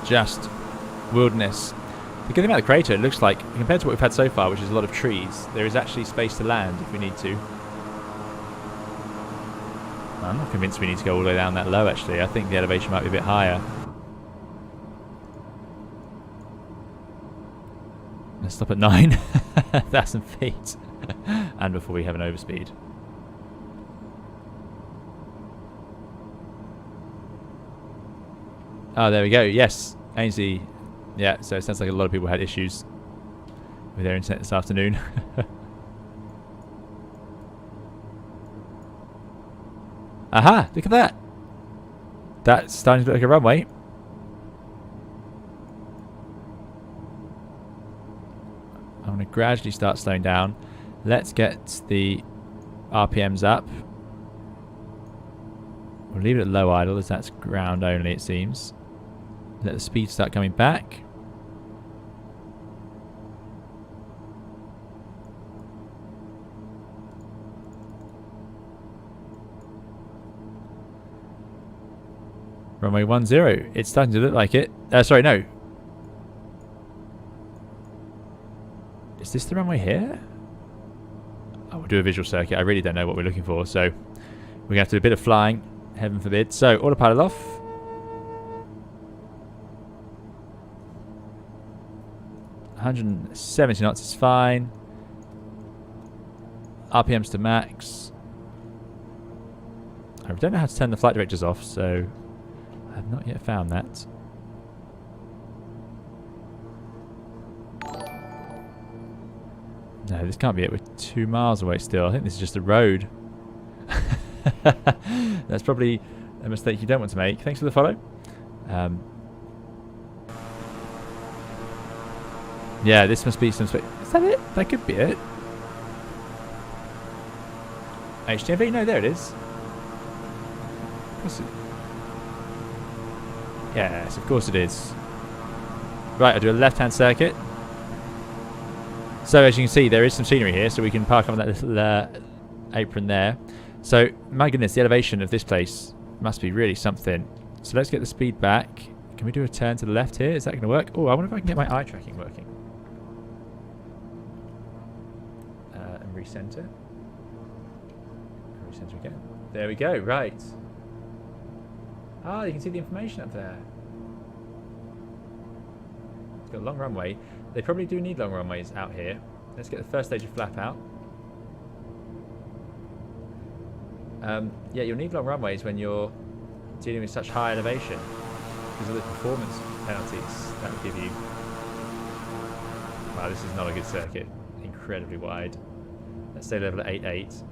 Just wilderness. The good thing about the crater, it looks like, compared to what we've had so far, which is a lot of trees, there is actually space to land if we need to. I'm not convinced we need to go all the way down that low, actually. I think the elevation might be a bit higher. Let's stop at 9,000 feet. And before we have an overspeed. Oh, there we go. Yes. Ainsley. Yeah, so it sounds like a lot of people had issues with their internet this afternoon. Aha! Look at that! That's starting to look like a runway. I'm going to gradually start slowing down. Let's get the RPMs up. We'll leave it at low idle as that's ground only, it seems. Let the speed start coming back. Runway 10. It's starting to look like it. Sorry, no. Is this the runway here? Oh, we'll do a visual circuit. I really don't know what we're looking for, so we're going to have to do a bit of flying. Heaven forbid. So, autopilot off. $170 knots is fine. RPMs to max. I don't know how to turn the flight directors off, so I have not yet found that. No, this can't be it. We're 2 miles away still. I think this is just a road. That's probably a mistake you don't want to make. Thanks for the follow. Yeah, this must be some... Is that it? That could be it. HTMV? No, there it is. Yes, of course it is. Right, I'll do a left-hand circuit. So, as you can see, there is some scenery here, so we can park on that little apron there. So, my goodness, the elevation of this place must be really something. So, let's get the speed back. Can we do a turn to the left here? Is that going to work? Oh, I wonder if I can get my eye tracking working. And recenter. Recenter again. There we go, right. Ah, you can see the information up there. It's got a long runway. They probably do need long runways out here. Let's get the first stage of flap out. Yeah, you'll need long runways when you're dealing with such high elevation because of the performance penalties that will give you. Oh, this is not a good circuit. Incredibly wide. Let's stay level at 8.8.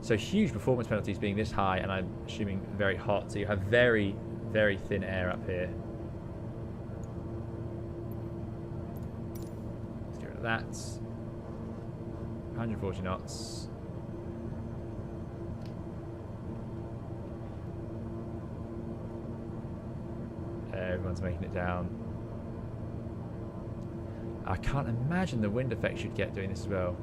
So huge performance penalties being this high, and I'm assuming very hot. So you have very, very thin air up here. Let's get rid of that. 140 knots. Everyone's making it down. I can't imagine the wind effects you'd get doing this as well.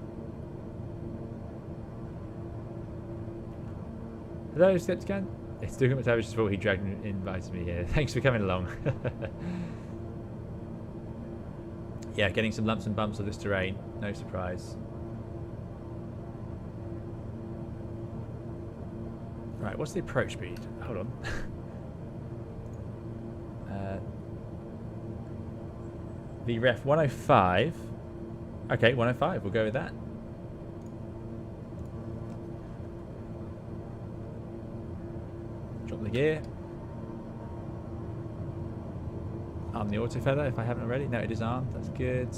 Hello, Skeptican. It's Duke McTavish's fault he dragged me, invited me here. Thanks for coming along. Yeah, getting some lumps and bumps of this terrain. No surprise. Right, what's the approach speed? Hold on. VREF 105. Okay, 105. We'll go with that. Drop the gear. Arm the auto feather if I haven't already. No, it is armed. That's good.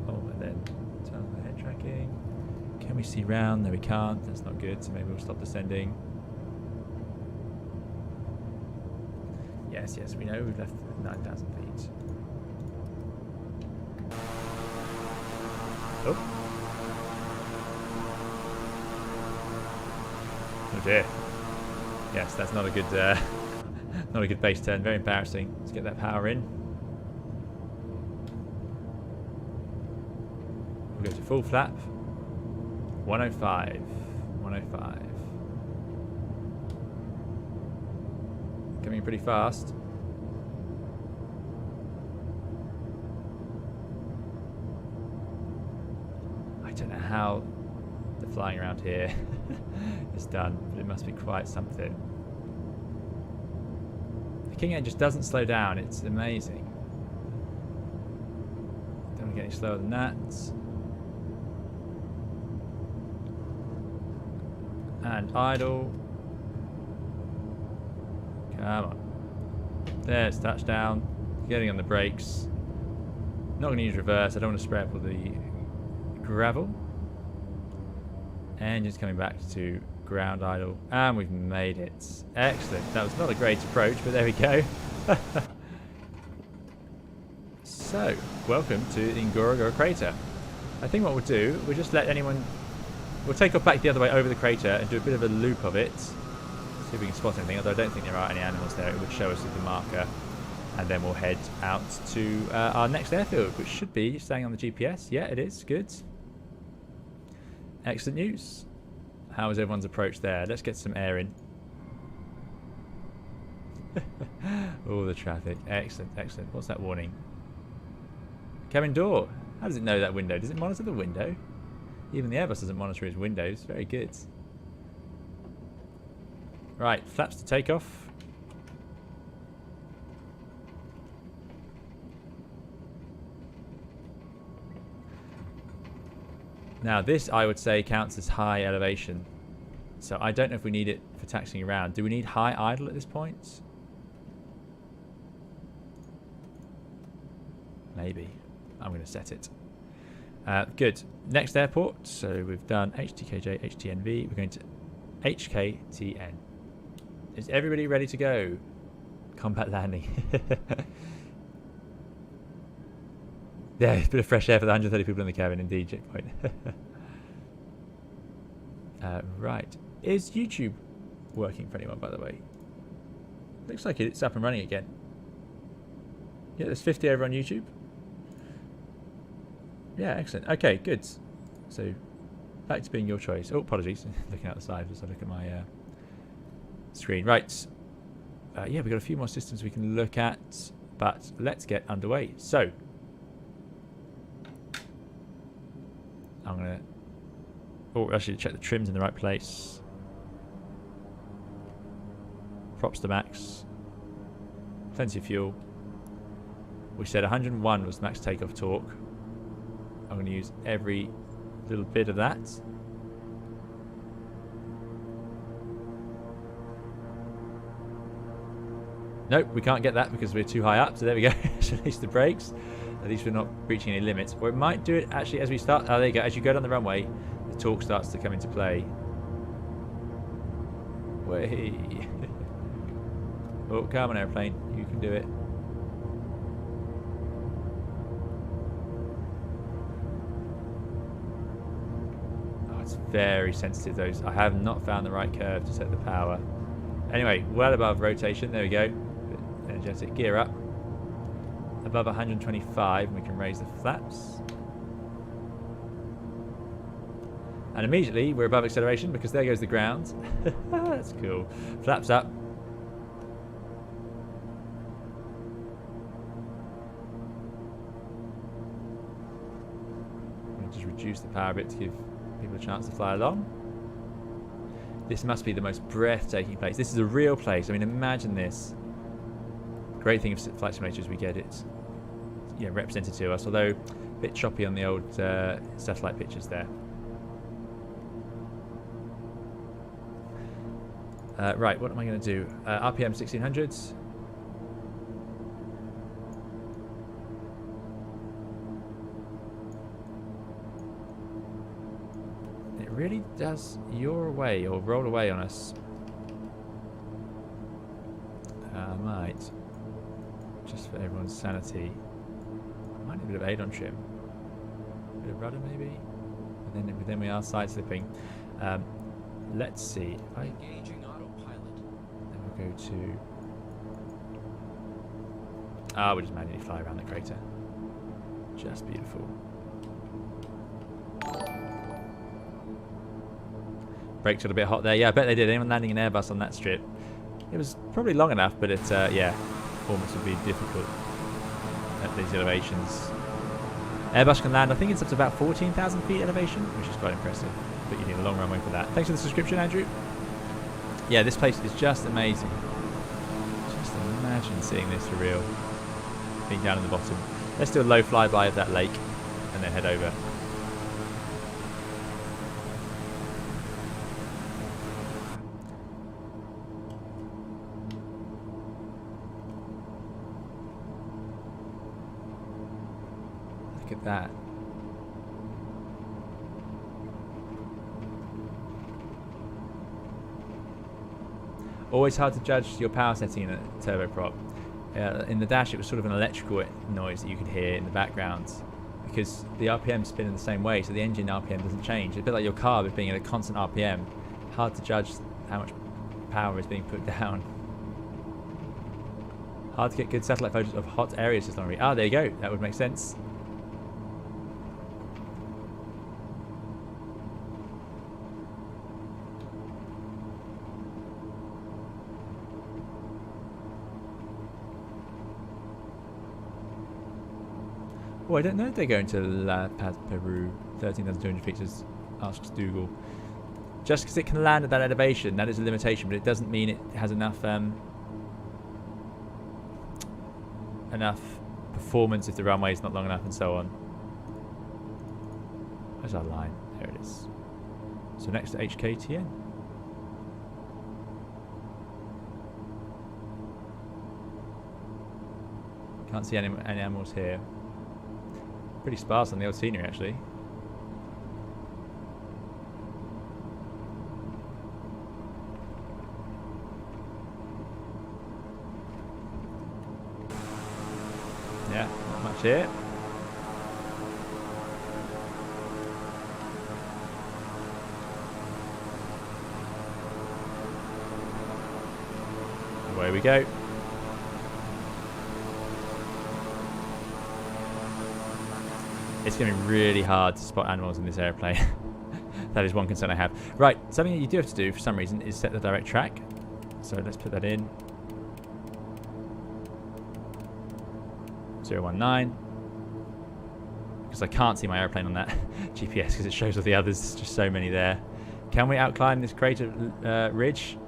Oh, and then turn on the head tracking. Can we see round? No, we can't. That's not good. So maybe we'll stop descending. Yes, we know we've left 9,000 feet. Oh. Oh dear. Yes, that's not a good, not a good base turn. Very embarrassing. Let's get that power in. We'll go to full flap. 105. 105. Coming pretty fast. I don't know how the flying around here is done, but it must be quite something. The King Air just doesn't slow down. It's amazing. Don't want to get any slower than that. And idle. Come on. There's touchdown. Getting on the brakes. Not going to use reverse. I don't want to spray up all the gravel. And just coming back to ground idle. And we've made it. Excellent. That was not a great approach, but there we go. So, welcome to the Ngorongoro crater. I think what we'll do, we'll just let anyone... We'll take off back the other way over the crater and do a bit of a loop of it. See if we can spot anything, although I don't think there are any animals there. It would show us with the marker. And then we'll head out to our next airfield, which should be staying on the GPS. Yeah, it is. Good. Excellent news. How is everyone's approach there? Let's get some air in. All the traffic. Excellent, excellent. What's that warning? Cabin door. How does it know that window? Does it monitor the window? Even the Airbus doesn't monitor his windows. Very good. Right, flaps to take off. Now this, I would say, counts as high elevation. So I don't know if we need it for taxiing around. Do we need high idle at this point? Maybe. I'm going to set it. Good. Next airport. So we've done HTKJ, HTNV. We're going to HKTN. Is everybody ready to go? Combat landing. Yeah, a bit of fresh air for the 130 people in the cabin, indeed, checkpoint. Right. Is YouTube working for anyone, by the way? Looks like it's up and running again. Yeah, there's 50 over on YouTube. Yeah, excellent. Okay, good. So, back to being your choice. Oh, apologies. Looking out the side as I look at my screen. Right. Yeah, we've got a few more systems we can look at, but let's get underway. So, I'm going to... Oh, actually, check the trim's in the right place. Props to max. Plenty of fuel. We said 101 was max takeoff torque. I'm going to use every little bit of that. Nope, we can't get that because we're too high up. So there we go. Release the brakes. At least we're not breaching any limits. Or it might do it actually as we start. Oh, there you go. As you go down the runway, the torque starts to come into play. Way. Oh, come on, airplane. You can do it. Oh, it's very sensitive, those. I have not found the right curve to set the power. Anyway, well above rotation. There we go. Energetic. Gear up. Above 125, and we can raise the flaps. And immediately we're above acceleration because there goes the ground. That's cool. Flaps up. We'll just reduce the power a bit to give people a chance to fly along. This must be the most breathtaking place. This is a real place. I mean, imagine this. Great thing of flight simulators, we get it represented to us, although a bit choppy on the old satellite pictures there. Right, what am I going to do? RPM 1600s. It really does yaw away or roll away on us. I might, just for everyone's sanity, I might need a bit of aid on trim. A bit of rudder maybe? And then we are side slipping. Let's see. If I engaging autopilot. Then we'll go to. We'll just manually fly around the crater. Just beautiful. Brakes got a bit hot there. Yeah, I bet they did. Anyone landing an Airbus on that strip? It was probably long enough, but it's performance would be difficult at these elevations. Airbus can land, I think it's up to about 14,000 feet elevation, which is quite impressive. But you need a long runway for that. Thanks for the subscription, Andrew. Yeah, this place is just amazing. Just imagine seeing this for real. Being down in the bottom. Let's do a low flyby of that lake and then head over. Look at that. Always hard to judge your power setting in a turboprop. In the dash it was sort of an electrical noise that you could hear in the background because the RPM spin in the same way, so the engine RPM doesn't change. It's a bit like your car with being at a constant RPM. Hard to judge how much power is being put down. Hard to get good satellite photos of hot areas as long as there you go. That would make sense. Oh, I don't know if they're going to La Paz, Peru. 13,200 feet, asks Dougal. Just because it can land at that elevation, that is a limitation, but it doesn't mean it has enough performance if the runway is not long enough and so on. Where's our line? There it is. So next to HKTN. Can't see any animals here. Pretty sparse on the old scenery actually. Yeah, not much here. Away we go. It's going to be really hard to spot animals in this airplane. That is one concern I have. Right, something that you do have to do for some reason is set the direct track. So let's put that in. 019. Because I can't see my airplane on that GPS because it shows all the others. There's just so many there. Can we outclimb this crater ridge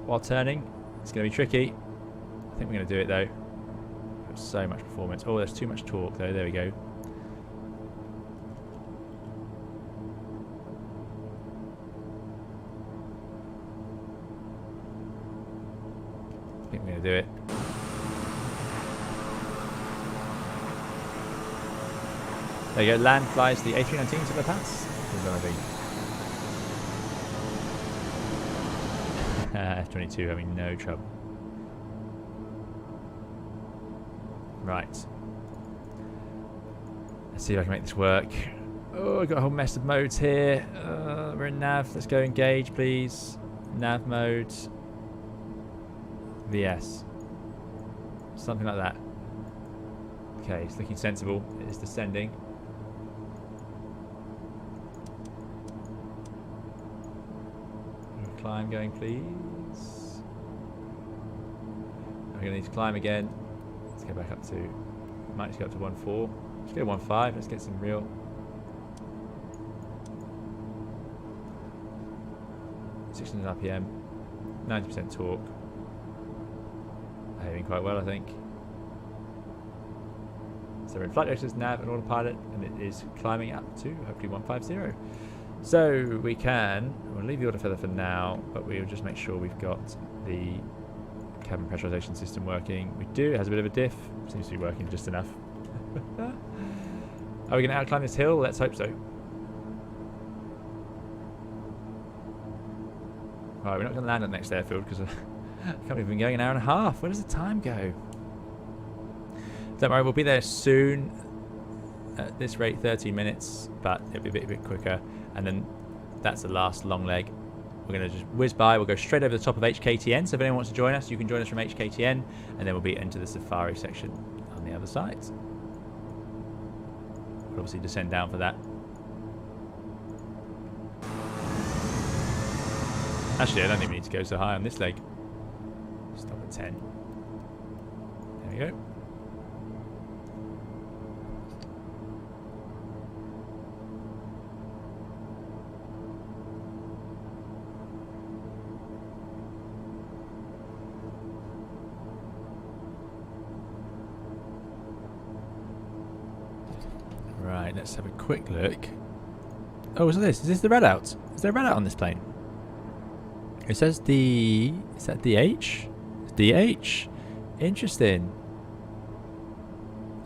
while turning? It's going to be tricky. I think we're going to do it though. So much performance. Oh, there's too much torque though. There we go. I think we're going to do it. There you go, land flies the A319 to the pass. F-22 having no trouble. Right. Let's see if I can make this work. Oh, I've got a whole mess of modes here. We're in nav. Let's go engage, please. Nav mode. VS. Something like that. Okay, it's looking sensible. It's descending. Climb going, please. We're going to need to climb again. Let's go back up to... Might just go up to 1.4. Let's go 1.5. Let's get some real... 600 RPM. 90% torque. Behaving quite well, I think. So we're in flight directors, nav and autopilot, and it is climbing up to hopefully 150. So we'll leave the autofeather for now, but we'll just make sure we've got the cabin pressurization system working. We do, it has a bit of a diff, seems to be working just enough. Are we going to outclimb this hill? Let's hope so. Alright, we're not going to land at the next airfield because I can't believe we've been going an hour and a half. Where does the time go? Don't worry, we'll be there soon. At this rate, 13 minutes, but it'll be a bit quicker. And then that's the last long leg. We're going to just whiz by. We'll go straight over the top of HKTN. So if anyone wants to join us, you can join us from HKTN. And then we'll be into the safari section on the other side. We'll obviously descend down for that. Actually, I don't even need to go so high on this leg. Stop at 10. There we go. Right, let's have a quick look. Oh, what's this? Is this the readout? Is there a readout on this plane? It says the... Is that DH? DH. Interesting.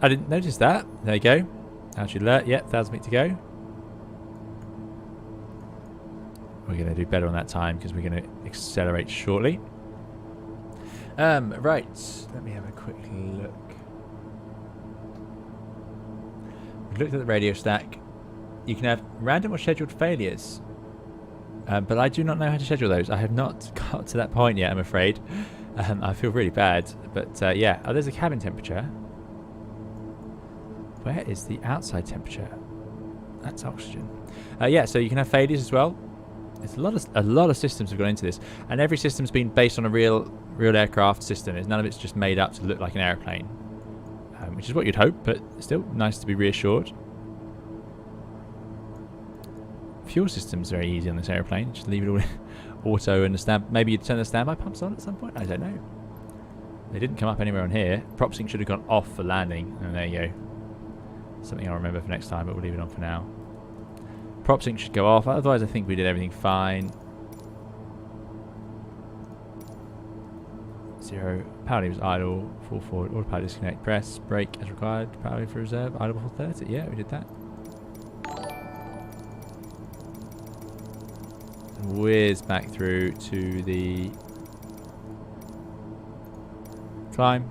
I didn't notice that. There you go. Altitude alert. Yep, 1,000 feet to go. We're going to do better on that time because we're going to accelerate shortly. Right. Let me have a quick look. We've looked at the radio stack. You can have random or scheduled failures. But I do not know how to schedule those. I have not got to that point yet, I'm afraid. I feel really bad. But yeah, there's a cabin temperature. Where is the outside temperature? That's oxygen. Yeah, so you can have failures as well. There's a lot of systems have gone into this, and every system's been based on a real aircraft system. None of it's just made up to look like an airplane, which is what you'd hope. But still, nice to be reassured. Fuel system's very easy on this airplane. Just leave it all in auto and the stand. Maybe you'd turn the standby pumps on at some point. I don't know. They didn't come up anywhere on here. Prop sync should have gone off for landing. And there you go. Something I'll remember for next time, but we'll leave it on for now. Prop sync should go off. Otherwise, I think we did everything fine. 0. Power lever is idle. Full forward. Autopilot disconnect. Press. Brake as required. Power lever for reserve. Idle for 30. Yeah, we did that. Whiz back through to the climb.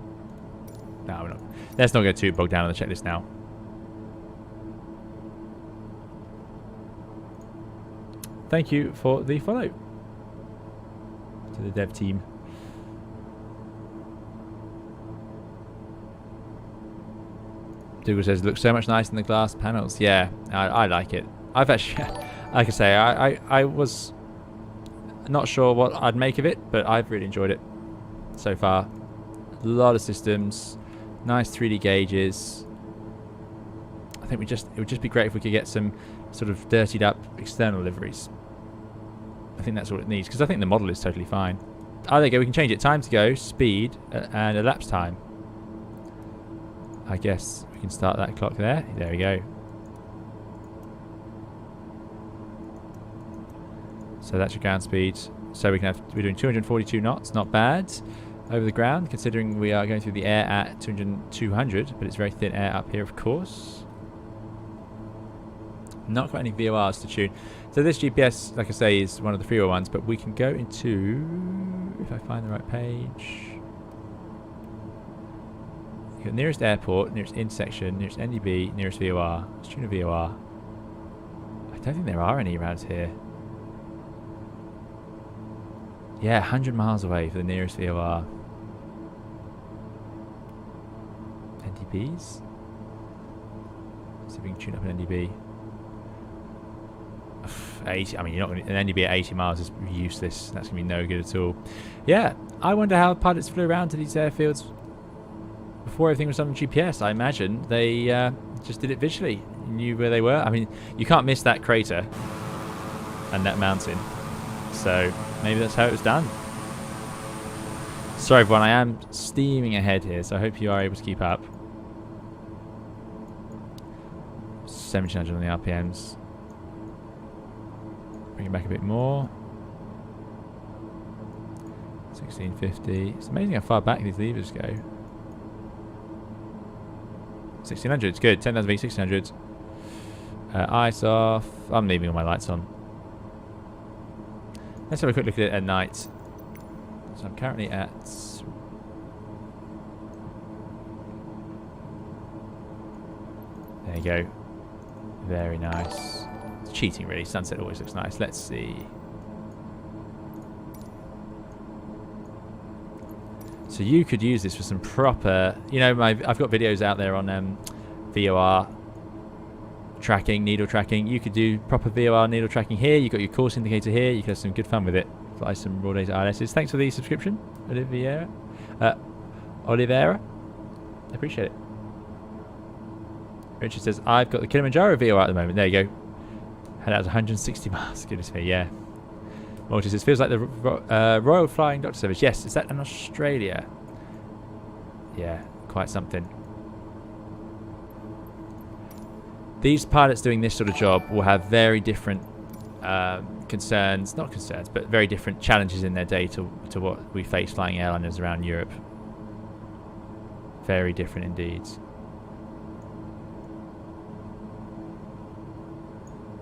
No, we're not. Let's not get too bogged down on the checklist now. Thank you for the follow to the dev team. Dougal says, looks so much nicer in the glass panels. Yeah, I like it. I've actually, like I say, I was not sure what I'd make of it, but I've really enjoyed it so far. A lot of systems, nice 3D gauges. I think it would just be great if we could get some sort of dirtied up external liveries. I think that's all it needs, because I think the model is totally fine. Oh, there you go. We can change it. Time to go, speed, and elapsed time. I guess we can start that clock there. There we go. So that's your ground speed. So we're doing 242 knots, not bad. over the ground, considering we are going through the air at 200, but it's very thin air up here, of course. Not quite any VORs to tune. So this GPS, like I say, is one of the freeware ones, but we can go into, if I find the right page, you got nearest airport, nearest intersection, nearest NDB, nearest VOR. Let's tune a VOR. I don't think there are any around here. Yeah, 100 miles away for the nearest VOR. NDBs? See if we can tune up an NDB. 80. I mean, you're not gonna, an NDB at 80 miles is useless. That's going to be no good at all. Yeah, I wonder how pilots flew around to these airfields before everything was on GPS. I imagine they just did it visually. Knew where they were. I mean, you can't miss that crater and that mountain. So maybe that's how it was done. Sorry everyone, I am steaming ahead here, so I hope you are able to keep up. 1700 on the RPMs. Bring it back a bit more. 1650. It's amazing how far back these levers go. 1600, it's good. 10,000 feet, 1600. Ice off. I'm leaving all my lights on. Let's have a quick look at it at night. So I'm currently at... There you go. Very nice. It's cheating really. Sunset always looks nice. Let's see. So you could use this for some proper... You know, I've got videos out there on VOR tracking, needle tracking. You could do proper VOR needle tracking here. You've got your course indicator here. You could have some good fun with it. Fly some raw data ILSs. Thanks for the subscription, Oliveira. Oliveira. I appreciate it. Richard says, I've got the Kilimanjaro VOR at the moment. There you go. Head out to 160 miles. Goodness me, yeah. Multi says, feels like the Royal Flying Doctor Service. Yes, is that in Australia? Yeah, quite something. These pilots doing this sort of job will have very different concerns, not concerns, but very different challenges in their day to what we face flying airliners around Europe. Very different indeed.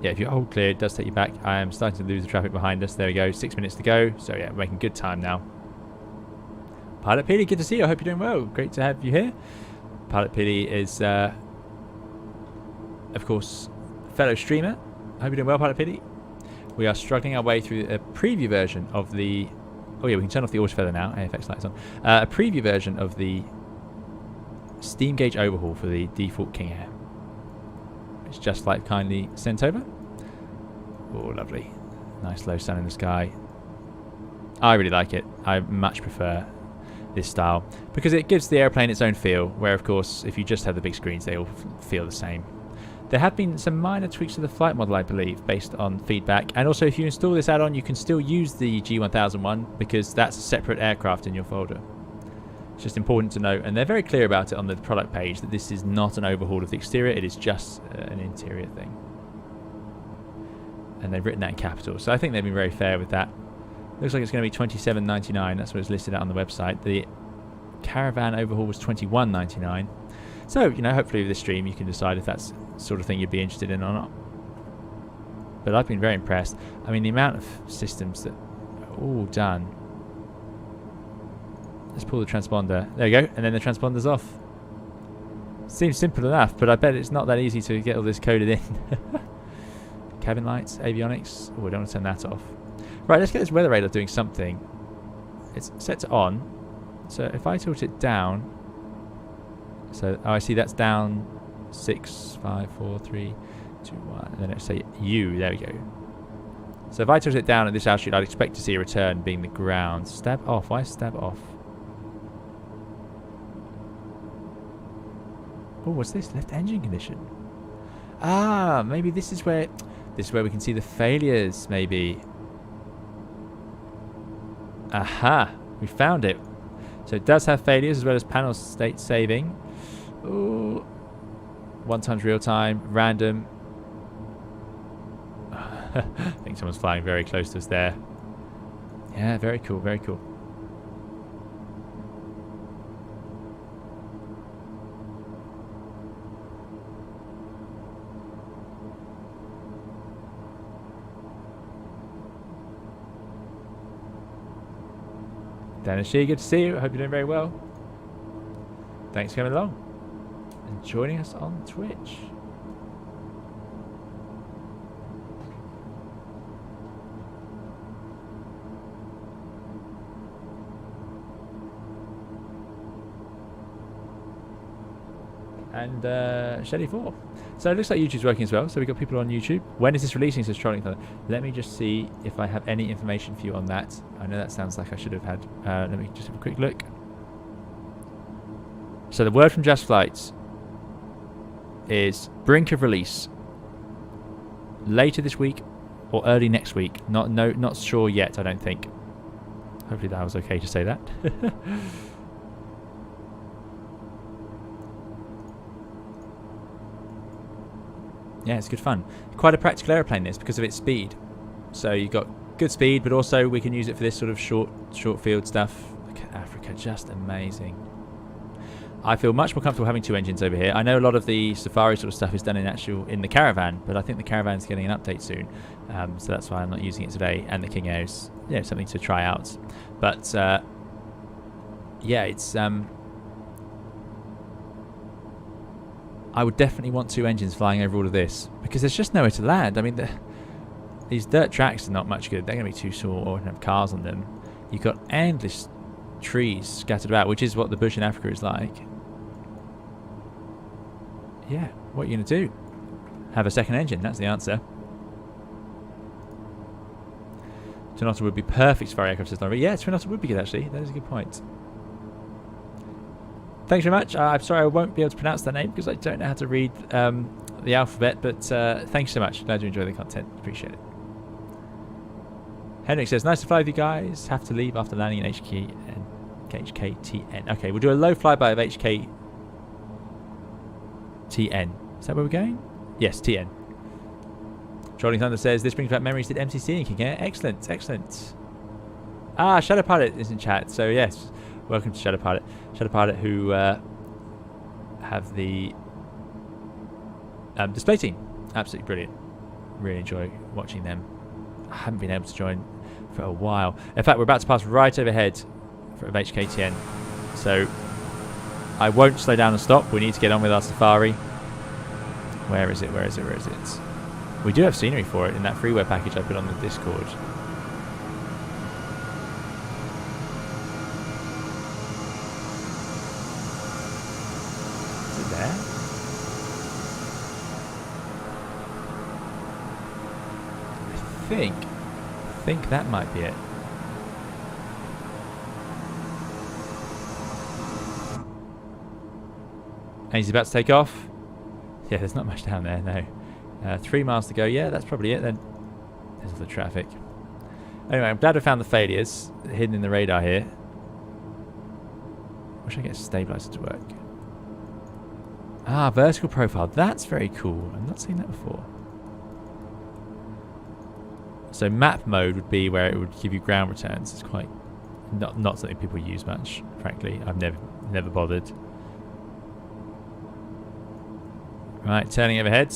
Yeah, if you hold clear, it does take you back. I am starting to lose the traffic behind us. There we go, 6 minutes to go. So yeah, we're making good time now. Pilot Peely, good to see you. I hope you're doing well. Great to have you here. Pilot Peely is, of course, fellow streamer. I hope you're doing well, Pilot Peely. We are struggling our way through a preview version of the... Oh yeah, we can turn off the autofeather now. AFX lights on. A preview version of the steam gauge overhaul for the default King Air. It's just like kindly sent over. Oh, lovely. Nice low sun in the sky. I really like it. I much prefer this style because it gives the airplane its own feel, where of course if you just have the big screens they all feel the same. There have been some minor tweaks to the flight model, I believe, based on feedback, and also if you install this add-on you can still use the G1001 because that's a separate aircraft in your folder. It's just important to note, and they're very clear about it on the product page, that this is not an overhaul of the exterior, it is just an interior thing. And they've written that in capitals, so I think they've been very fair with that. Looks like it's going to be $27.99, that's what it's listed at on the website. The Caravan overhaul was $21.99. So, you know, hopefully with this stream you can decide if that's the sort of thing you'd be interested in or not. But I've been very impressed. I mean, the amount of systems that are all done. Let's pull the transponder. There you go. And then the transponder's off. Seems simple enough, but I bet it's not that easy to get all this coded in. Cabin lights, avionics. Oh, I don't want to turn that off. Right, let's get this weather radar doing something. It's set to on. So if I tilt it down. So, oh, I see that's down 6, 5, 4, 3, 2, 1. And then let's say U. There we go. So if I tilt it down at this altitude, I'd expect to see a return being the ground. Stab off. Why stab off? Oh, what's this? Left engine condition. Ah, maybe this is where we can see the failures, maybe. Aha, we found it. So it does have failures as well as panel state saving. Ooh. 1 times real time, random. I think someone's flying very close to us there. Yeah, very cool, very cool. Dennis G, good to see you. I hope you're doing very well. Thanks for coming along and joining us on Twitch. And Shelly 4. So it looks like YouTube's working as well. So we've got people on YouTube. When is this releasing? Says Trolling Thunder. Let me just see if I have any information for you on that. I know that sounds like I should have had. Let me just have a quick look. So the word from Just Flight is brink of release. Later this week or early next week. Not sure yet, I don't think. Hopefully that was okay to say that. Yeah, it's good fun. Quite a practical aeroplane this because of its speed. So you've got good speed, but also we can use it for this sort of short field stuff. Look at Africa, just amazing. I feel much more comfortable having two engines over here. I know a lot of the safari sort of stuff is done in the Caravan, but I think the Caravan's getting an update soon. So that's why I'm not using it today. And the King Air's, you know, something to try out. But yeah, it's I would definitely want two engines flying over all of this because there's just nowhere to land. I mean, these dirt tracks are not much good. They're going to be too small or have cars on them. You've got endless trees scattered about, which is what the bush in Africa is like. Yeah, what are you going to do? Have a second engine, that's the answer. Twin Otter would be perfect for aircraft system. But yeah, Twin Otter would be good actually. That is a good point. Thanks very much. I'm sorry I won't be able to pronounce that name because I don't know how to read the alphabet, but thanks so much. Glad you enjoy the content. Appreciate it. Henrik says, nice to fly with you guys. Have to leave after landing in HKTN. Okay, we'll do a low flyby of HKTN. Is that where we're going? Yes, TN. Trolling Thunder says, this brings back memories. Did MCC in King Air? Excellent, excellent. Ah, Shadow Pilot is in chat. So yes, welcome to Shadow Pilot. Shadow Pilot who have the display team. Absolutely brilliant. Really enjoy watching them. I haven't been able to join for a while. In fact, we're about to pass right overhead of HKTN. So I won't slow down and stop. We need to get on with our safari. Where is it? Where is it? Where is it? We do have scenery for it in that freeware package I put on the Discord. Is it there? I think that might be it. And he's about to take off. Yeah, there's not much down there, no. 3 miles to go. Yeah, that's probably it then. There's all the traffic. Anyway, I'm glad I found the failures hidden in the radar here. Wish I could get a stabilizer to work. Ah, vertical profile. That's very cool. I've not seen that before. So map mode would be where it would give you ground returns. It's quite not something people use much, frankly. I've never bothered. Right, turning overhead.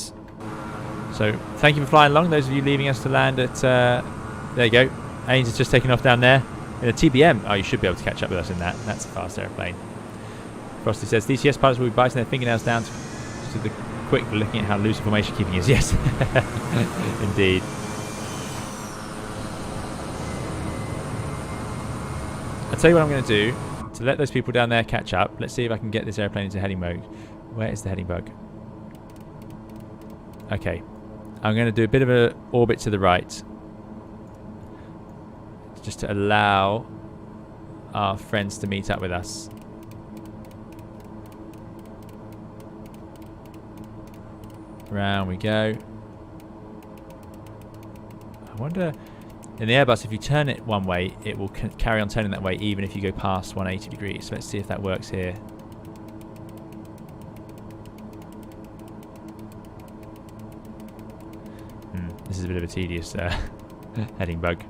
So thank you for flying along. Those of you leaving us to land at there you go. Ains is just taking off down there in a TBM. Oh, you should be able to catch up with us in that. That's a fast airplane. Frosty says DCS pilots will be biting their fingernails down to the quick looking at how loose formation keeping is. Yes, indeed. I'll tell you what I'm going to do to let those people down there catch up. Let's see if I can get this airplane into heading mode. Where is the heading bug? Okay, I'm going to do a bit of an orbit to the right just to allow our friends to meet up with us. Round we go. I wonder, in the Airbus, if you turn it one way, it will carry on turning that way even if you go past 180 degrees. So let's see if that works here. This is a bit of a tedious heading bug.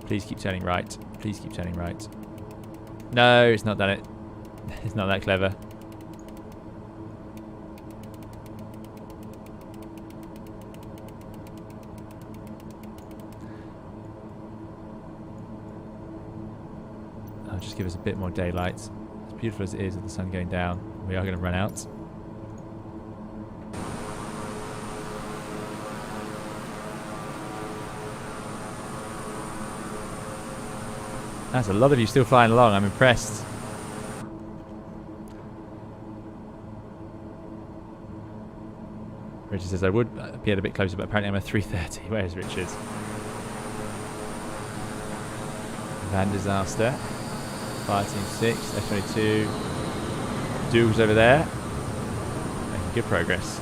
Please keep turning right. Please keep turning right. No, it's not done it. It's not that clever. just give us a bit more daylight. As beautiful as it is with the sun going down, we are going to run out. That's a lot of you still flying along. I'm impressed. Richard says I would appear a bit closer, but apparently I'm a 330. Where's Richard? Van disaster. Fire Team 6, F22. Doug's over there. Making good progress.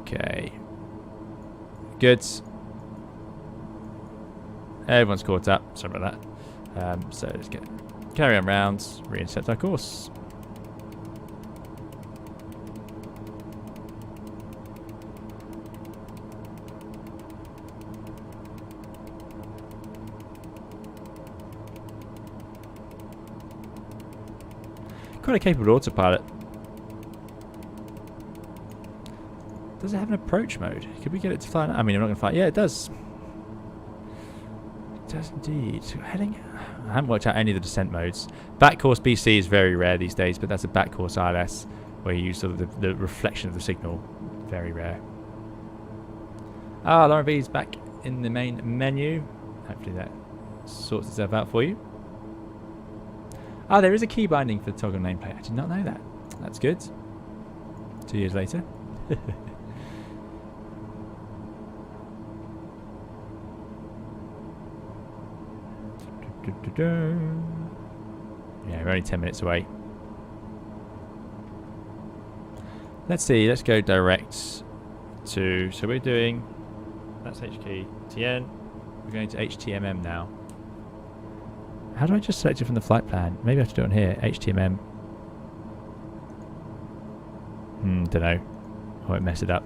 Okay. Good. Everyone's caught up. Sorry about that. So let's carry on rounds, reintercept our course. Quite a capable autopilot. Does it have an approach mode? Could we get it to fly? I mean, I'm not going to fly. Yeah, it does. It does indeed. So heading. I haven't worked out any of the descent modes. Back course BC is very rare these days, but that's a back course ILS where you use sort of the reflection of the signal. Very rare. Ah, Lauren B's back in the main menu. Hopefully that sorts itself out for you. Ah, there is a key binding for the toggle nameplate. I did not know that. That's good. 2 years later. Yeah, we're only 10 minutes away. Let's see, let's go direct to, so we're doing, that's HKTN, we're going to HTMM now. How do I just select it from the flight plan? Maybe I have to do it on here, HTMM. Don't know. I won't mess it up.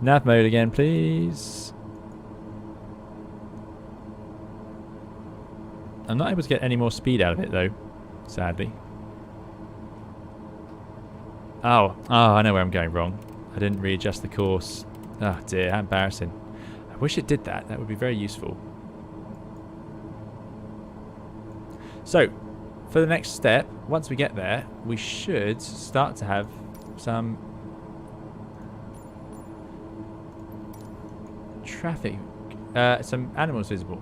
Nav mode again, please. I'm not able to get any more speed out of it though, sadly. Oh, I know where I'm going wrong. I didn't readjust the course. Oh dear, how embarrassing. I wish it did that. That would be very useful. So, for the next step, once we get there, we should start to have some traffic, some animals visible.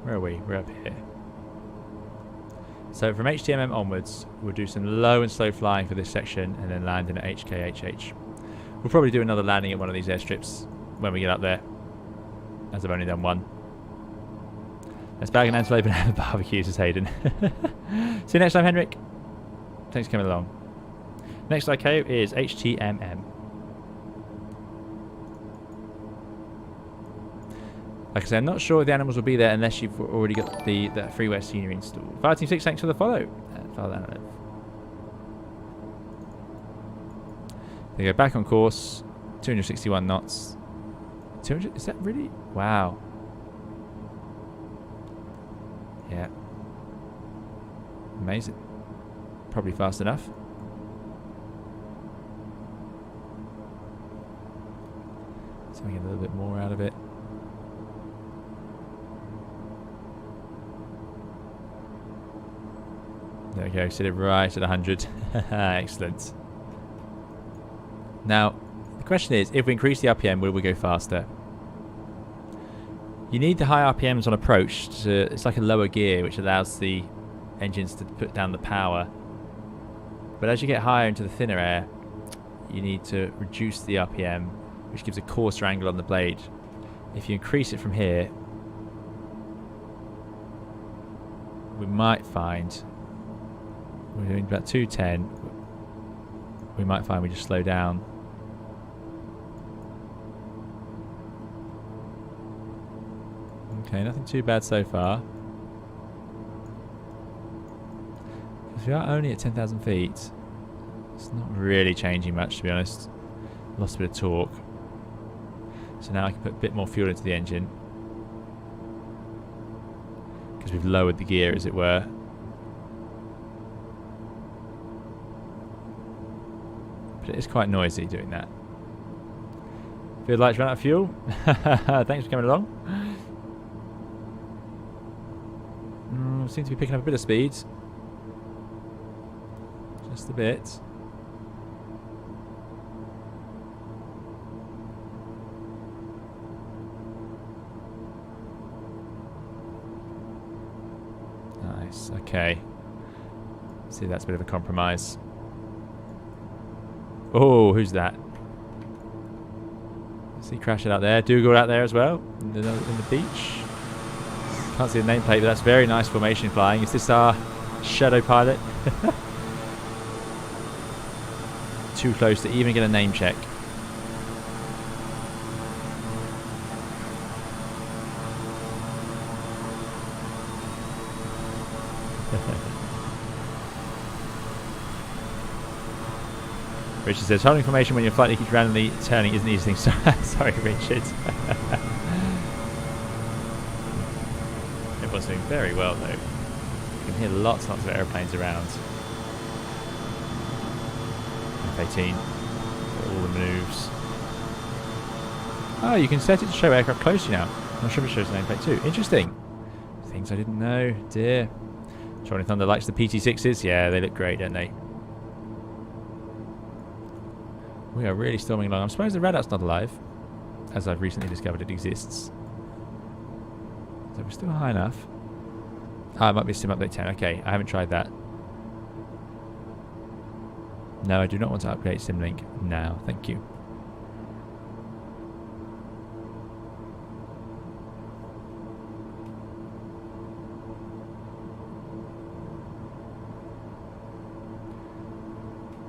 Where are we? We're up here. So from HTMM onwards, we'll do some low and slow flying for this section and then land in at HKHH. We'll probably do another landing at one of these airstrips when we get up there, as I've only done one. Let's bag an antelope and have a barbecue, says Hayden. See you next time, Henrik. Thanks for coming along. Next ICAO is HTMM. Like I said, I'm not sure if the animals will be there unless you've already got the freeware scenery installed. Fire Team 6, thanks for the follow. Follow that on. They go back on course. 261 knots. 200? Is that really? Wow. Yeah. Amazing. Probably fast enough. So we get a little bit more out of it. There we go, set it right at 100. Excellent. Now, the question is, if we increase the RPM, will we go faster? You need the high RPMs on approach. It's like a lower gear, which allows the engines to put down the power. But as you get higher into the thinner air, you need to reduce the RPM, which gives a coarser angle on the blade. If you increase it from here, we might find... We're doing about 210. We might find we just slow down. Okay, nothing too bad so far. Because we are only at 10,000 feet. It's not really changing much, to be honest. Lost a bit of torque. So now I can put a bit more fuel into the engine. Because we've lowered the gear, as it were. But it is quite noisy doing that. Feel like it's run out of fuel. Thanks for coming along. Seem to be picking up a bit of speed. Just a bit. Nice, okay. See, that's a bit of a compromise. Oh, who's that? See Crashing out there. Dougal out there as well, in the beach. Can't see the nameplate, but that's very nice formation flying. Is this our shadow pilot? Too close to even get a name check. Richard says, holding formation when your flight keeps randomly turning isn't the easiest thing. Sorry, Richard. Everyone's doing very well, though. You can hear lots and lots of airplanes around. F-18. All the moves. Oh, you can set it to show aircraft close to you now. I'm not sure if it shows the nameplate too. Interesting. Things I didn't know. Dear. Johnny Thunder likes the PT6s. Yeah, they look great, don't they? We are really storming along. I'm surprised the Radar's not alive, as I've recently discovered it exists. So we're still high enough. Ah, it might be Sim Update 10. Okay, I haven't tried that. No, I do not want to upgrade SimLink now. Thank you.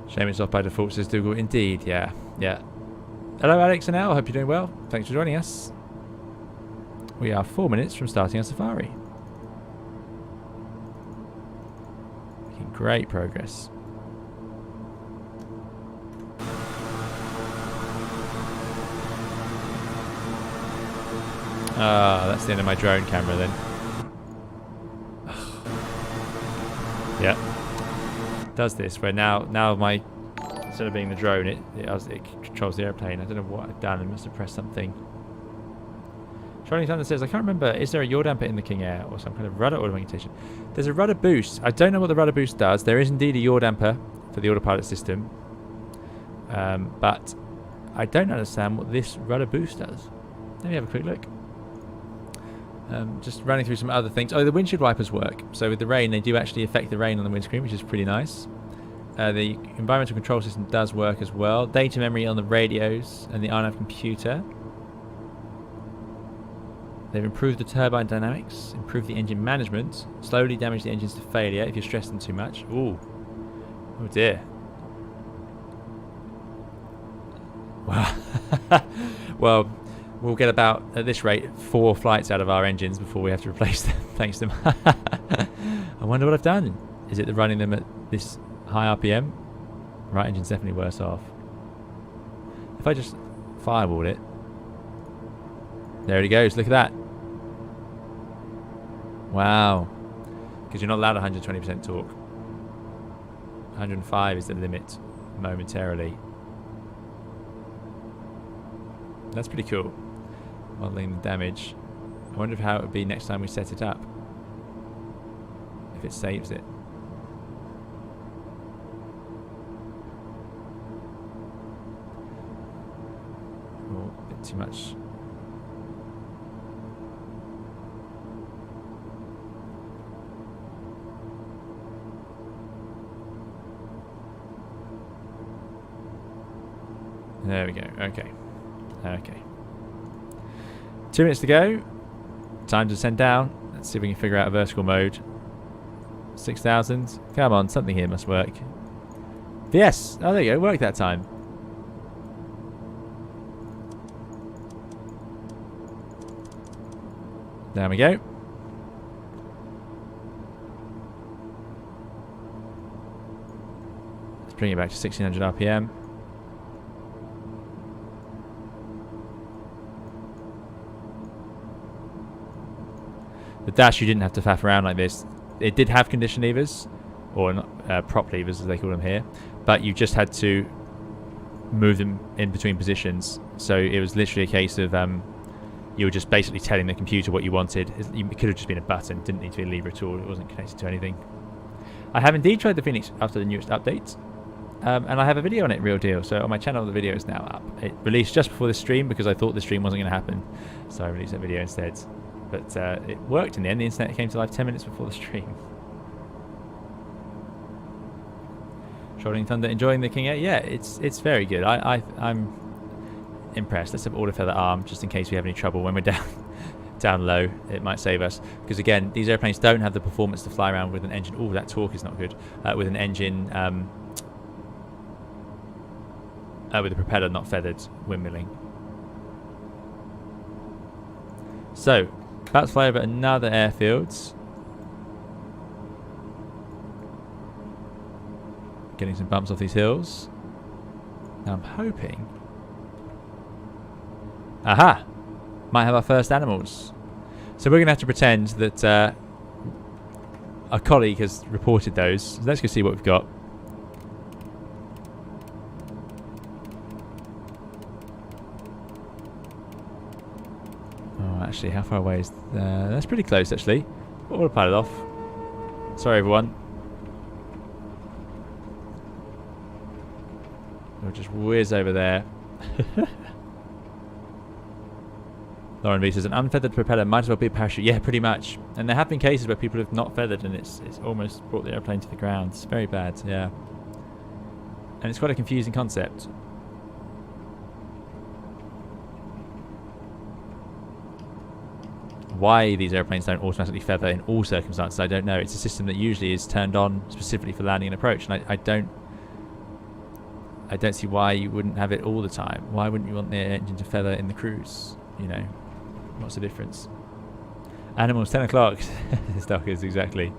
Shame it's off by default, says Dougal. Indeed, yeah. Yeah. Hello, Alex and Al. Hope you're doing well. Thanks for joining us. We are 4 minutes from starting our safari. Making great progress. Ah, that's the end of my drone camera then. Yeah. Does this where now my, instead of being the drone, it controls the airplane. I don't know what I've done. I must have pressed something. Shining Thunder says, I can't remember, is there a yaw damper in the King Air or some kind of rudder augmentation? There's a rudder boost. I don't know what the rudder boost does. There is indeed a yaw damper for the autopilot system. But I don't understand what this rudder boost does. Let me have a quick look. Just running through some other things. Oh, the windshield wipers work. So with the rain, they do actually affect the rain on the windscreen, which is pretty nice. The environmental control system does work as well. Data memory on the radios and the RNAV computer. They've improved the turbine dynamics, improved the engine management, slowly damaged the engines to failure if you stress them too much. Ooh. Oh dear. Wow. Well, we'll get about, at this rate, 4 flights out of our engines before we have to replace them, thanks to them. I wonder what I've done. Is it the running them at this high RPM? Right engine's definitely worse off. If I just firewall it. There it goes, look at that. Wow. Because you're not allowed 120% torque. 105 is the limit, momentarily. That's pretty cool. Modelling the damage. I wonder how it would be next time we set it up. If it saves it. Oh, a bit too much. There we go. Okay. Okay. 2 minutes to go. Time to descend down. Let's see if we can figure out a vertical mode. 6,000. Come on, something here must work. Yes. Oh, there you go. It worked that time. There we go. Let's bring it back to 1600 RPM. The dash, you didn't have to faff around like this. It did have condition levers, or not, prop levers as they call them here, but you just had to move them in between positions. So it was literally a case of you were just basically telling the computer what you wanted. It could have just been a button, didn't need to be a lever at all. It wasn't connected to anything. I have indeed tried the Phoenix after the newest update, and I have a video on it, real deal. So on my channel, the video is now up. It released just before the stream because I thought the stream wasn't going to happen, so I released that video instead. But it worked in the end. The internet came to life 10 minutes before the stream. Shouldering Thunder, enjoying the King Air? Yeah, it's very good. I'm impressed. Let's have auto feather arm just in case we have any trouble when we're down low. It might save us, because again, these airplanes don't have the performance to fly around with an engine. Oh, that torque is not good. With an engine with a propeller not feathered, windmilling. So, about to fly over another airfield. Getting some bumps off these hills. Now I'm hoping... Aha! Might have our first animals. So we're going to have to pretend that a colleague has reported those. So let's go see what we've got. Oh, actually, how far away is that? That's pretty close, actually. Autopilot off. Sorry, everyone. We'll just whiz over there. Lauren V says, an unfeathered propeller might as well be a parachute. Yeah, pretty much. And there have been cases where people have not feathered and it's almost brought the airplane to the ground. It's very bad, yeah. And it's quite a confusing concept. Why these airplanes don't automatically feather in all circumstances, I don't know. It's a system that usually is turned on specifically for landing and approach, and I don't see why you wouldn't have it all the time. Why wouldn't you want the engine to feather in the cruise? You know, what's the difference? Animals, 10 o'clock. Stalkers, exactly.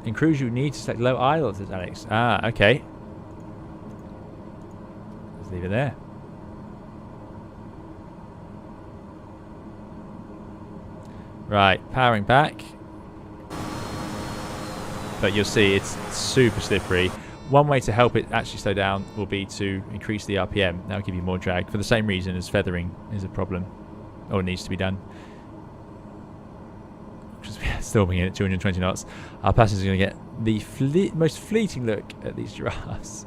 In cruise, you need to select low idle, says Alex. Ah, okay. Let's leave it there. Right, powering back. But you'll see it's super slippery. One way to help it actually slow down will be to increase the RPM. That'll give you more drag for the same reason as feathering is a problem, or needs to be done. Still being at 220 knots. Our passengers are going to get the most fleeting look at these giraffes.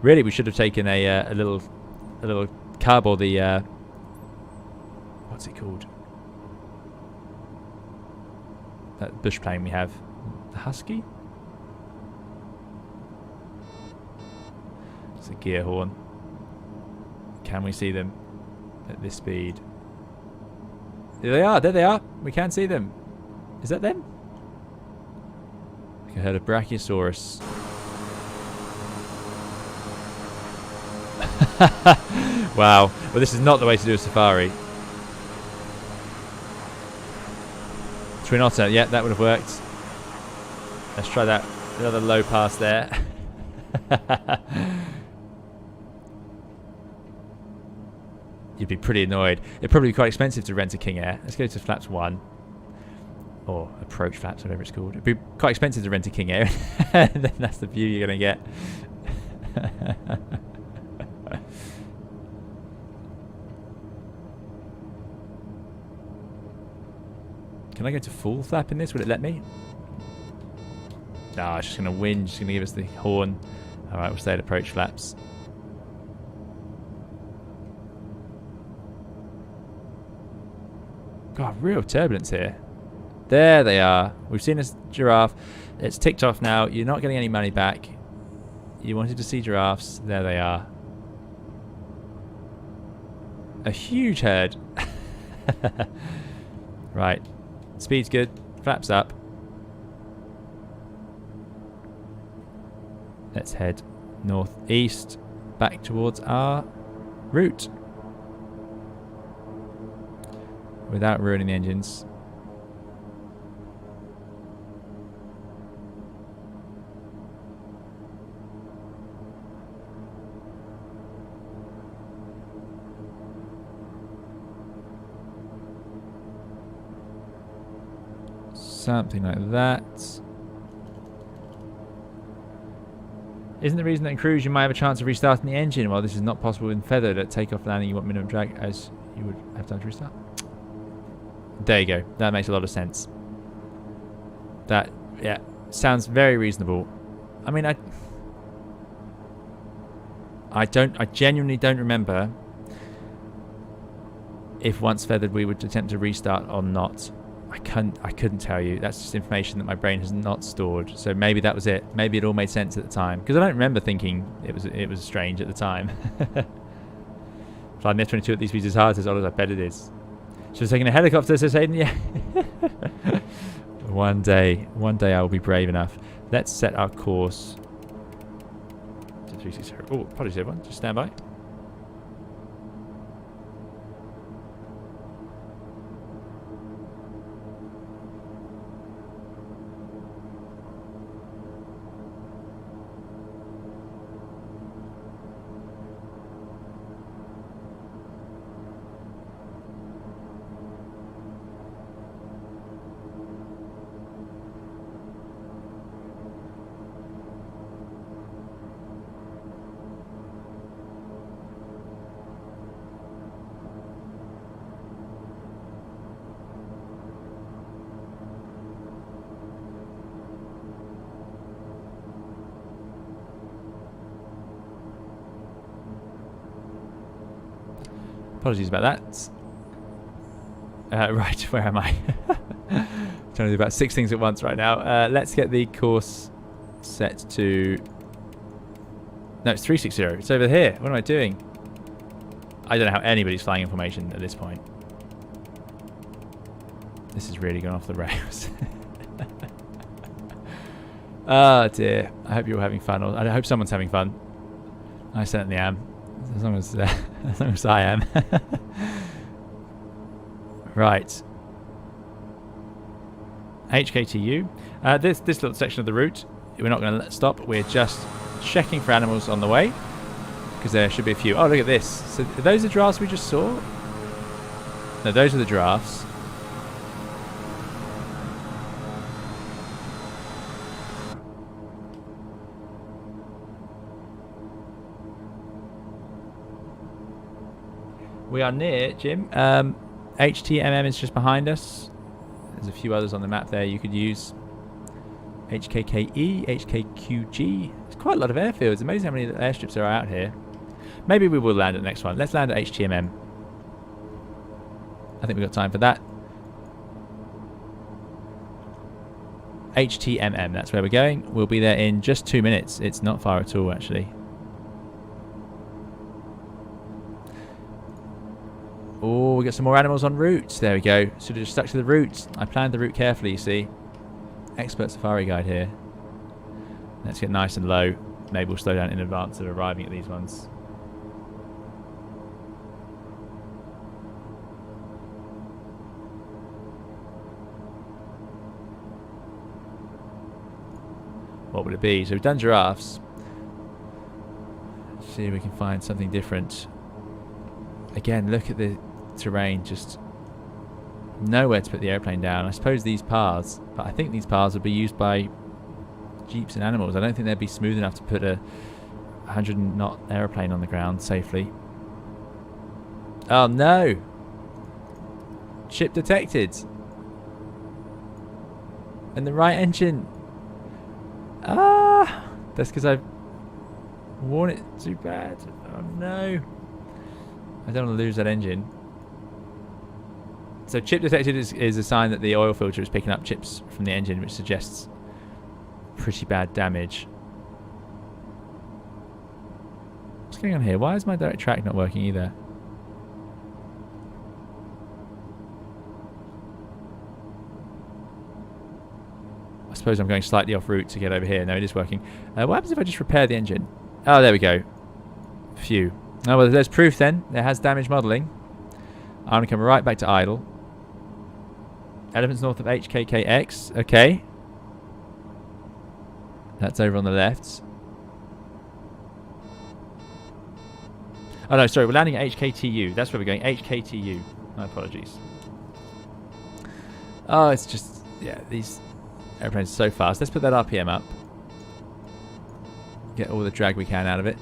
Really, we should have taken a little cub, or the what's it called? That bush plane we have. The Husky? It's a gear horn. Can we see them at this speed? There they are. There they are. We can see them. Is that them? I heard a Brachiosaurus. Wow. Well, this is not the way to do a safari. Twin Otter. Yeah, that would have worked. Let's try that. Another low pass there. You'd be pretty annoyed. It'd probably be quite expensive to rent a King Air. Let's go to flaps 1. Or approach flaps, whatever it's called. It'd be quite expensive to rent a King Air. Then that's the view you're going to get. Can I go to full flap in this? Will it let me? No, it's just going to whinge. It's going to give us the horn. Alright, we'll stay at approach flaps. God, real turbulence here. There they are. We've seen this giraffe. It's ticked off now. You're not getting any money back. You wanted to see giraffes. There they are. A huge herd. Right. Speed's good. Flaps up. Let's head northeast back towards our route. without ruining the engines. Something like that. Isn't the reason that in cruise you might have a chance of restarting the engine? While this is not possible in feathered, at takeoff landing you want minimum drag as you would have time to restart. There you go. That makes a lot of sense. That, yeah, sounds very reasonable. I mean, I genuinely don't remember if once feathered we would attempt to restart or not. I couldn't tell you. That's just information that my brain has not stored. So maybe that was it. Maybe it all made sense at the time, because I don't remember thinking it was strange at the time. Flying the F-22 at these speeds is hard, as odd as I bet it is. Should have taken a helicopter, says Hayden. Yeah. One day I will be brave enough. Let's set our course to 360. Oh, apologies everyone. Just stand by. Apologies about that. Right, where am I? Trying to do about 6 things at once right now. Let's get the course set to... No, it's 360. It's over here. What am I doing? I don't know how anybody's flying in formation at this point. This has really gone off the rails. Oh dear. I hope you're all having fun. I hope someone's having fun. I certainly am. As long as I am. Right. HKTU. This little section of the route, we're not going to stop. We're just checking for animals on the way, because there should be a few. Oh, look at this. So are those the giraffes we just saw? No, those are the giraffes. We are near, Jim. HTMM is just behind us. There's a few others on the map there you could use. HKKE, HKQG. There's quite a lot of airfields. Amazing how many airstrips there are out here. Maybe we will land at the next one. Let's land at HTMM. I think we've got time for that. HTMM, that's where we're going. We'll be there in just 2 minutes. It's not far at all, actually. Oh, we got some more animals en route. There we go. Should have just stuck to the route. I planned the route carefully, you see. Expert safari guide here. Let's get nice and low. Maybe we'll slow down in advance of arriving at these ones. What would it be? So we've done giraffes. Let's see if we can find something different. Again, look at the terrain, just nowhere to put the airplane down. I suppose these paths, but I think these paths would be used by jeeps and animals. I don't think they'd be smooth enough to put a 100-knot airplane on the ground safely. Oh no! Ship detected! And the right engine! Ah! That's because I've worn it too bad. Oh no! I don't want to lose that engine. So chip detected is a sign that the oil filter is picking up chips from the engine, which suggests pretty bad damage. What's going on here? Why is my direct track not working either? I suppose I'm going slightly off route to get over here. No, it is working. What happens if I just repair the engine? Oh, there we go. Phew. Oh, well, there's proof then. It has damage modelling. I'm going to come right back to idle. Elephants north of HKKX. Okay. That's over on the left. Oh no, sorry, we're landing at HKTU. That's where we're going. HKTU. My apologies. Oh, it's just, yeah, these airplanes are so fast. Let's put that RPM up. Get all the drag we can out of it.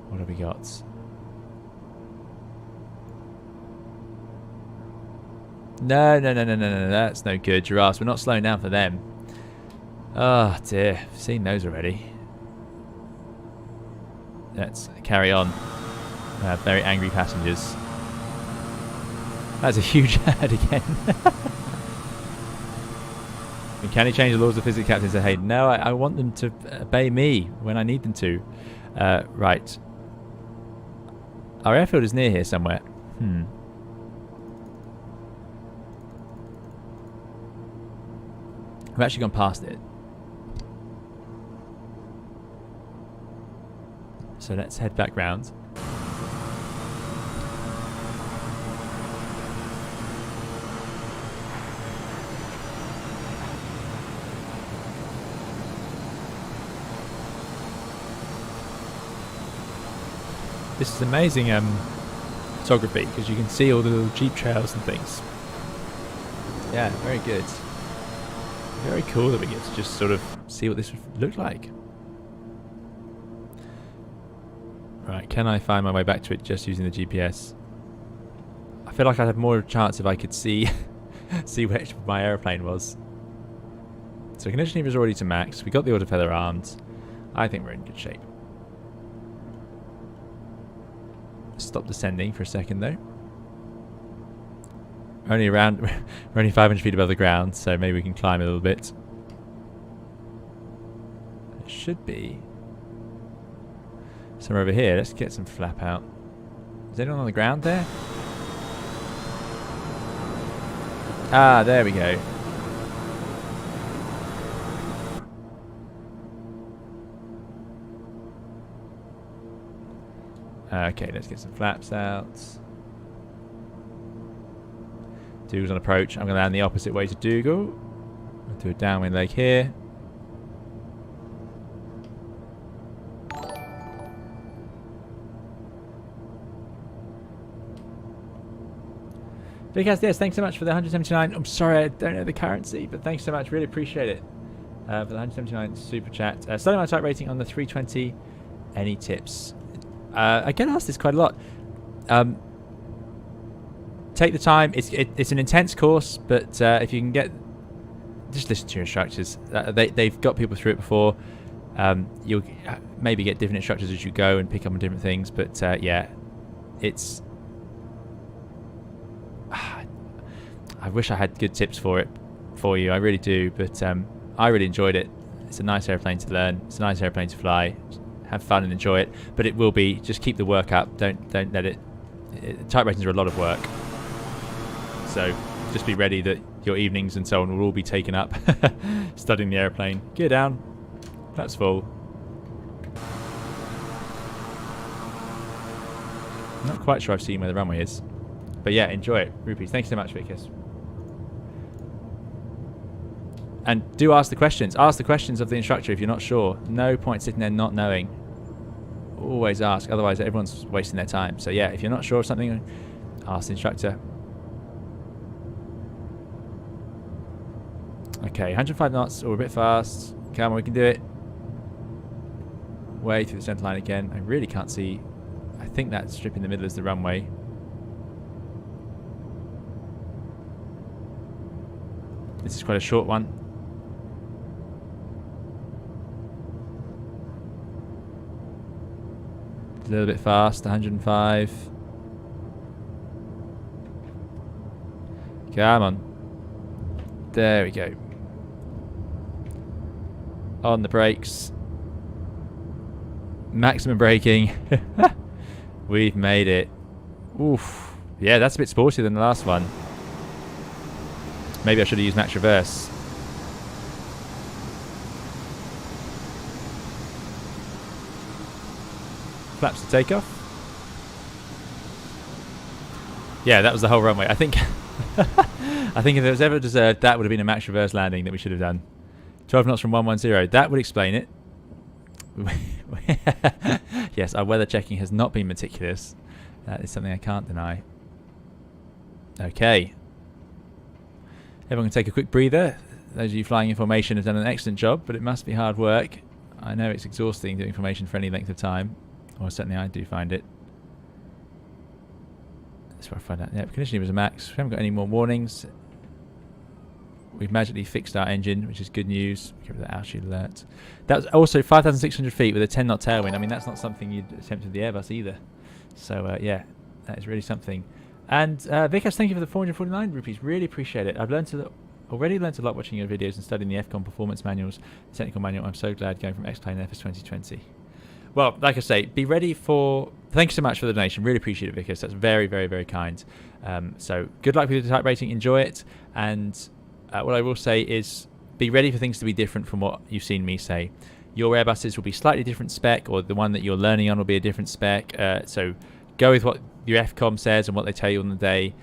What have we got? No, that's no good, giraffes. We're not slowing down for them. Oh dear, I've seen those already. Let's carry on. Very angry passengers. That's a huge ad again. Can he change the laws of physics, Captain? Said, hey, no, I want them to obey me when I need them to. Right. Our airfield is near here somewhere. I've actually gone past it. So let's head back round. This is amazing photography because you can see all the little jeep trails and things. Yeah, very good. Very cool that we get to just sort of see what this would look like. Right, can I find my way back to it just using the GPS? I feel like I'd have more chance if I could see see which my aeroplane was. So condition lever is already to max. We got the autofeather armed. I think we're in good shape. Stop descending for a second though. We're only 500 feet above the ground, so maybe we can climb a little bit. It should be somewhere over here. Let's get some flap out. Is anyone on the ground there? Ah, there we go. Okay, let's get some flaps out. Dougal's on approach. I'm going to land the opposite way to Dougal. I'll do a downwind leg here. Big ass, yes, thanks so much for the 179. I'm sorry, I don't know the currency, but thanks so much. Really appreciate it for the 179 super chat. Starting my type rating on the 320. Any tips? I get asked this quite a lot. Take the time. It's an intense course, but if you can just listen to your instructors. They've got people through it before. You'll maybe get different instructors as you go and pick up on different things. But yeah, it's. I wish I had good tips for you. I really do, but I really enjoyed it. It's a nice airplane to learn. It's a nice airplane to fly. Have fun and enjoy it. But it will be. Just keep the work up. Don't let it. Type ratings are a lot of work. So just be ready that your evenings and so on will all be taken up studying the airplane. Gear down. That's full. Not quite sure I've seen where the runway is. But yeah, enjoy it. Rupees. Thank you so much, Vickers. And do ask the questions. Ask the questions of the instructor if you're not sure. No point sitting there not knowing. Always ask. Otherwise, everyone's wasting their time. So yeah, if you're not sure of something, ask the instructor. Okay, 105 knots, or a bit fast. Come on, we can do it. Way through the centre line again. I really can't see. I think that strip in the middle is the runway. This is quite a short one. A little bit fast, 105. Come on. There we go. On the brakes. Maximum braking. We've made it. Oof. Yeah, that's a bit sportier than the last one. Maybe I should have used max reverse. Flaps to take off. Yeah, that was the whole runway. I think I think if it was ever deserved, that would have been a max reverse landing that we should have done. 12 knots from 110. That would explain it. Yes, our weather checking has not been meticulous. That is something I can't deny. Okay. Everyone can take a quick breather. Those of you flying in formation have done an excellent job, but it must be hard work. I know it's exhausting doing formation for any length of time. Or certainly I do find it. That's where I find out. Yeah, conditioning was a max. We haven't got any more warnings. We've magically fixed our engine, which is good news. Get rid of the altitude alert. That was also 5,600 feet with a 10 knot tailwind. I mean, that's not something you'd attempt with the Airbus either. So, yeah, that is really something. And Vikas, thank you for the 449 rupees. Really appreciate it. I've already learned a lot watching your videos and studying the FCOM performance manuals, the technical manual. I'm so glad going from X-Plane FS 2020. Well, like I say, be ready for... Thank you so much for the donation. Really appreciate it, Vikas. That's very, very, very kind. So good luck with the type rating. Enjoy it. And what I will say is be ready for things to be different from what you've seen me say. Your Airbuses will be slightly different spec, or the one that you're learning on will be a different spec. So go with what your FCOM says and what they tell you on the day,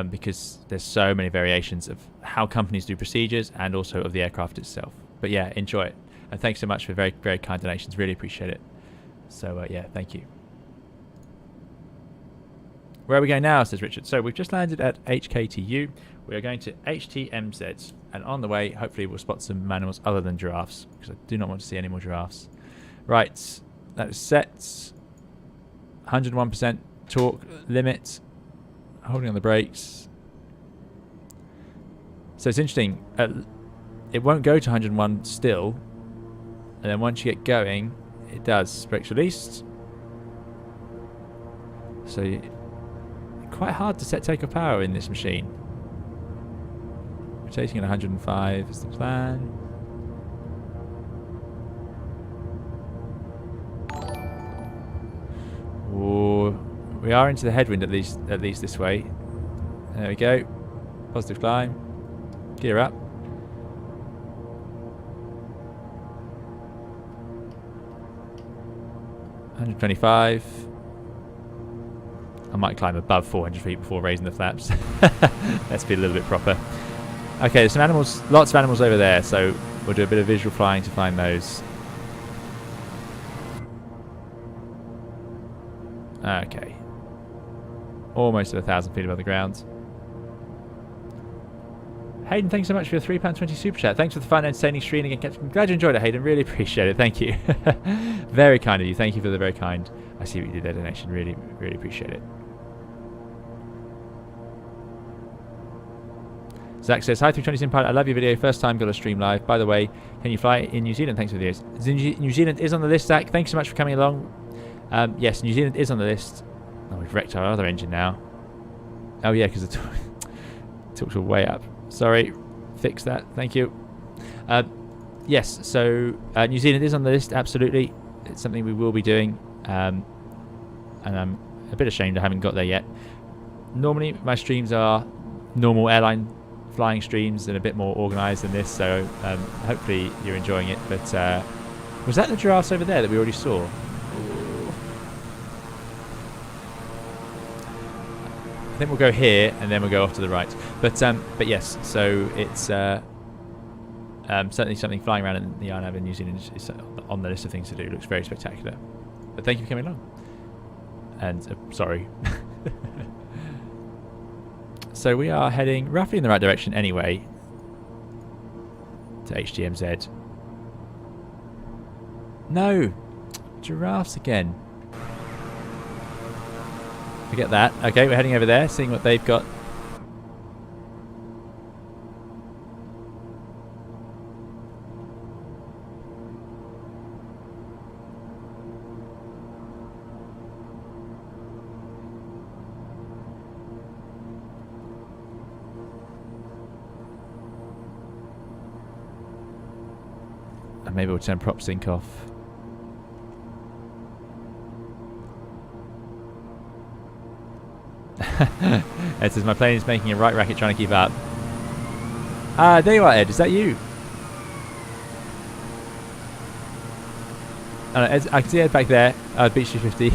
because there's so many variations of how companies do procedures and also of the aircraft itself. But yeah, enjoy it. And thanks so much for very, very kind donations. Really appreciate it. So yeah, thank you. Where are we going now, says Richard? So we've just landed at HKTU. We are going to HTMZ. And on the way, hopefully we'll spot some animals other than giraffes, because I do not want to see any more giraffes. Right, that is set. 101% torque limit. Holding on the brakes. So it's interesting. It won't go to 101 still. And then once you get going, it does. Brakes released. So quite hard to set takeoff power in this machine. Rotating at 105 is the plan. Ooh, we are into the headwind at least this way. There we go. Positive climb. Gear up. $125. I might climb above 400 feet before raising the flaps. Let's be a little bit proper. Okay, there's some animals, lots of animals over there, so we'll do a bit of visual flying to find those. Okay. Almost at 1,000 feet above the ground. Hayden, thanks so much for your £3.20 super chat. Thanks for the fun, entertaining stream again. I'm glad you enjoyed it, Hayden. Really appreciate it. Thank you. Very kind of you. Thank you for the very kind. I see what you did there, donation. Really, really appreciate it. Zach says, hi 320 Sim Pilot, I love your video. First time got a stream live. By the way, can you fly in New Zealand? Thanks for the videos. New Zealand is on the list, Zach. Thanks so much for coming along. Yes, New Zealand is on the list. Oh, we've wrecked our other engine now. Oh yeah, because the torques are way up. Sorry, fix that. Thank you. Yes, so New Zealand is on the list, absolutely. It's something we will be doing. And I'm a bit ashamed I haven't got there yet. Normally, my streams are normal airline flying streams and a bit more organised than this, so hopefully you're enjoying it. But was that the giraffes over there that we already saw? Ooh. I think we'll go here and then we'll go off to the right. But yes, so it's certainly something flying around in the INAV in New Zealand is on the list of things to do. It looks very spectacular. But thank you for coming along. And sorry. So we are heading roughly in the right direction anyway to HTMZ. No! Giraffes again. Forget that. Okay, we're heading over there, seeing what they've got. Maybe we'll turn prop sync off. Ed says, my plane is making a right racket trying to keep up. Ah, there you are, Ed. Is that you? I can see it back there. Beach 250.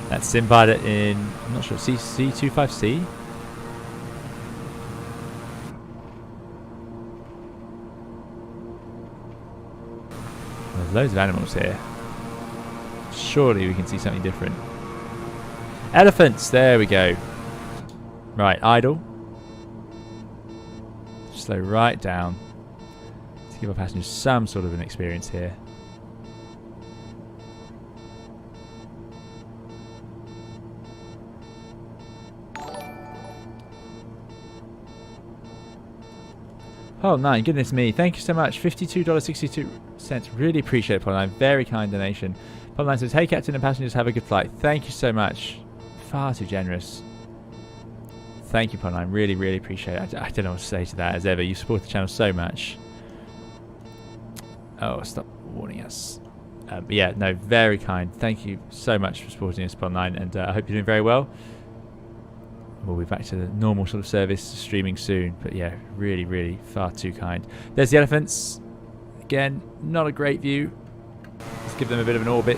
That's Sim Pilot in, I'm not sure, C25C? There's loads of animals here. Surely we can see something different. Elephants! There we go. Right, idle. Slow right down to give our passengers some sort of an experience here. Oh, 9, goodness me. Thank you so much. $52.62. Really appreciate it, Pauline. Very kind donation. Pauline says, hey, Captain and passengers, have a good flight. Thank you so much. Far too generous. Thank you, Pauline. Really, really appreciate it. I don't know what to say to that, as ever. You support the channel so much. Oh, stop warning us. But yeah, no, very kind. Thank you so much for supporting us, Pauline, and I hope you're doing very well. We'll be back to the normal sort of service streaming soon. But yeah, really, really far too kind. There's the elephants. Again, not a great view. Let's give them a bit of an orbit.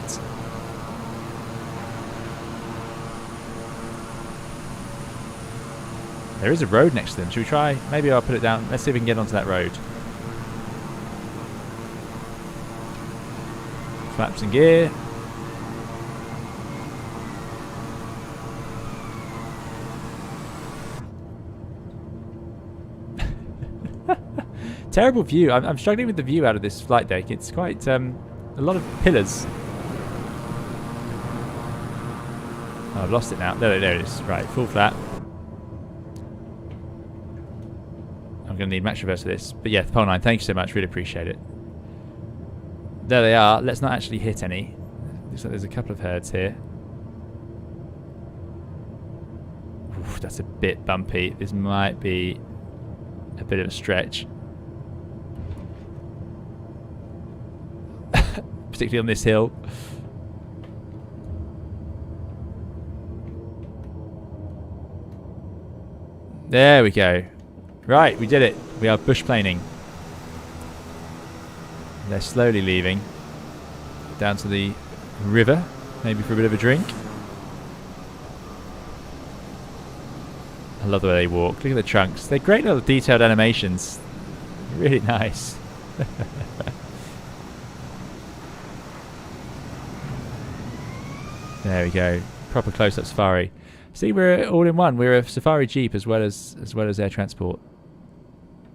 There is a road next to them. Should we try? Maybe I'll put it down. Let's see if we can get onto that road. Flaps and gear. Terrible view. I'm struggling with the view out of this flight deck. It's quite a lot of pillars. Oh, I've lost it now. There it is. Right, full flat. I'm going to need max reverse for this. But yeah, Pole 9, thank you so much. Really appreciate it. There they are. Let's not actually hit any. Looks like there's a couple of herds here. Oof, that's a bit bumpy. This might be a bit of a stretch. Particularly on this hill. There we go. Right, we did it. We are bush planing. They're slowly leaving. Down to the river. Maybe for a bit of a drink. I love the way they walk. Look at the trunks. They're great little detailed animations. Really nice. There we go. Proper close-up safari. See, we're all in one. We're a safari jeep as well as air transport.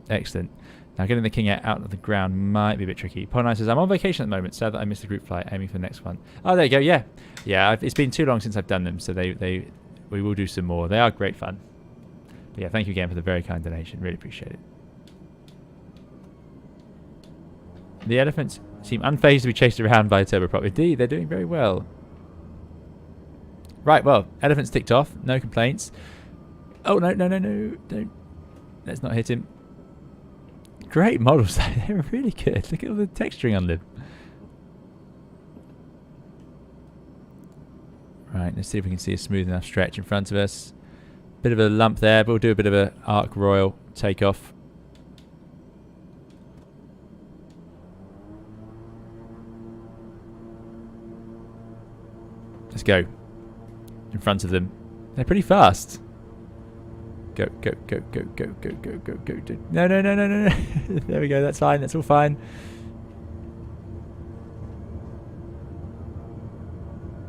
Excellent. Now getting the King out of the ground might be a bit tricky. Pony says, I'm on vacation at the moment. Sad that I missed the group flight. Aiming for the next one. Oh, there you go. Yeah. Yeah, it's been too long since I've done them, so we will do some more. They are great fun. But yeah, thank you again for the very kind donation. Really appreciate it. The elephants seem unfazed to be chased around by a turboprop. Indeed, they're doing very well. Right, well, elephants ticked off. No complaints. Oh, no. Don't. Let's not hit him. Great models. They're really good. Look at all the texturing on them. Right, let's see if we can see a smooth enough stretch in front of us. Bit of a lump there, but we'll do a bit of a arc royal takeoff. Let's go. In front of them. They're pretty fast. Go. No. There we go. That's fine. That's all fine.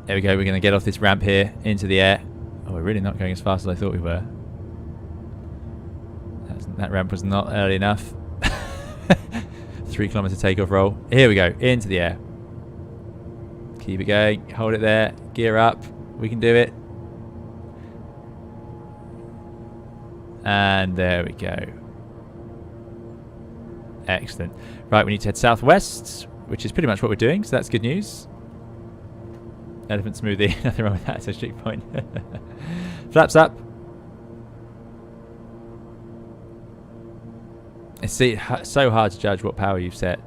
There we go. We're going to get off this ramp here into the air. Oh, we're really not going as fast as I thought we were. That ramp was not early enough. 3 kilometer takeoff roll. Here we go. Into the air. Keep it going. Hold it there. Gear up. We can do it. And there we go. Excellent. Right, we need to head southwest, which is pretty much what we're doing, so that's good news. Elephant smoothie. Nothing wrong with that. It's a strict point. Flaps up. It's so hard to judge what power you've set.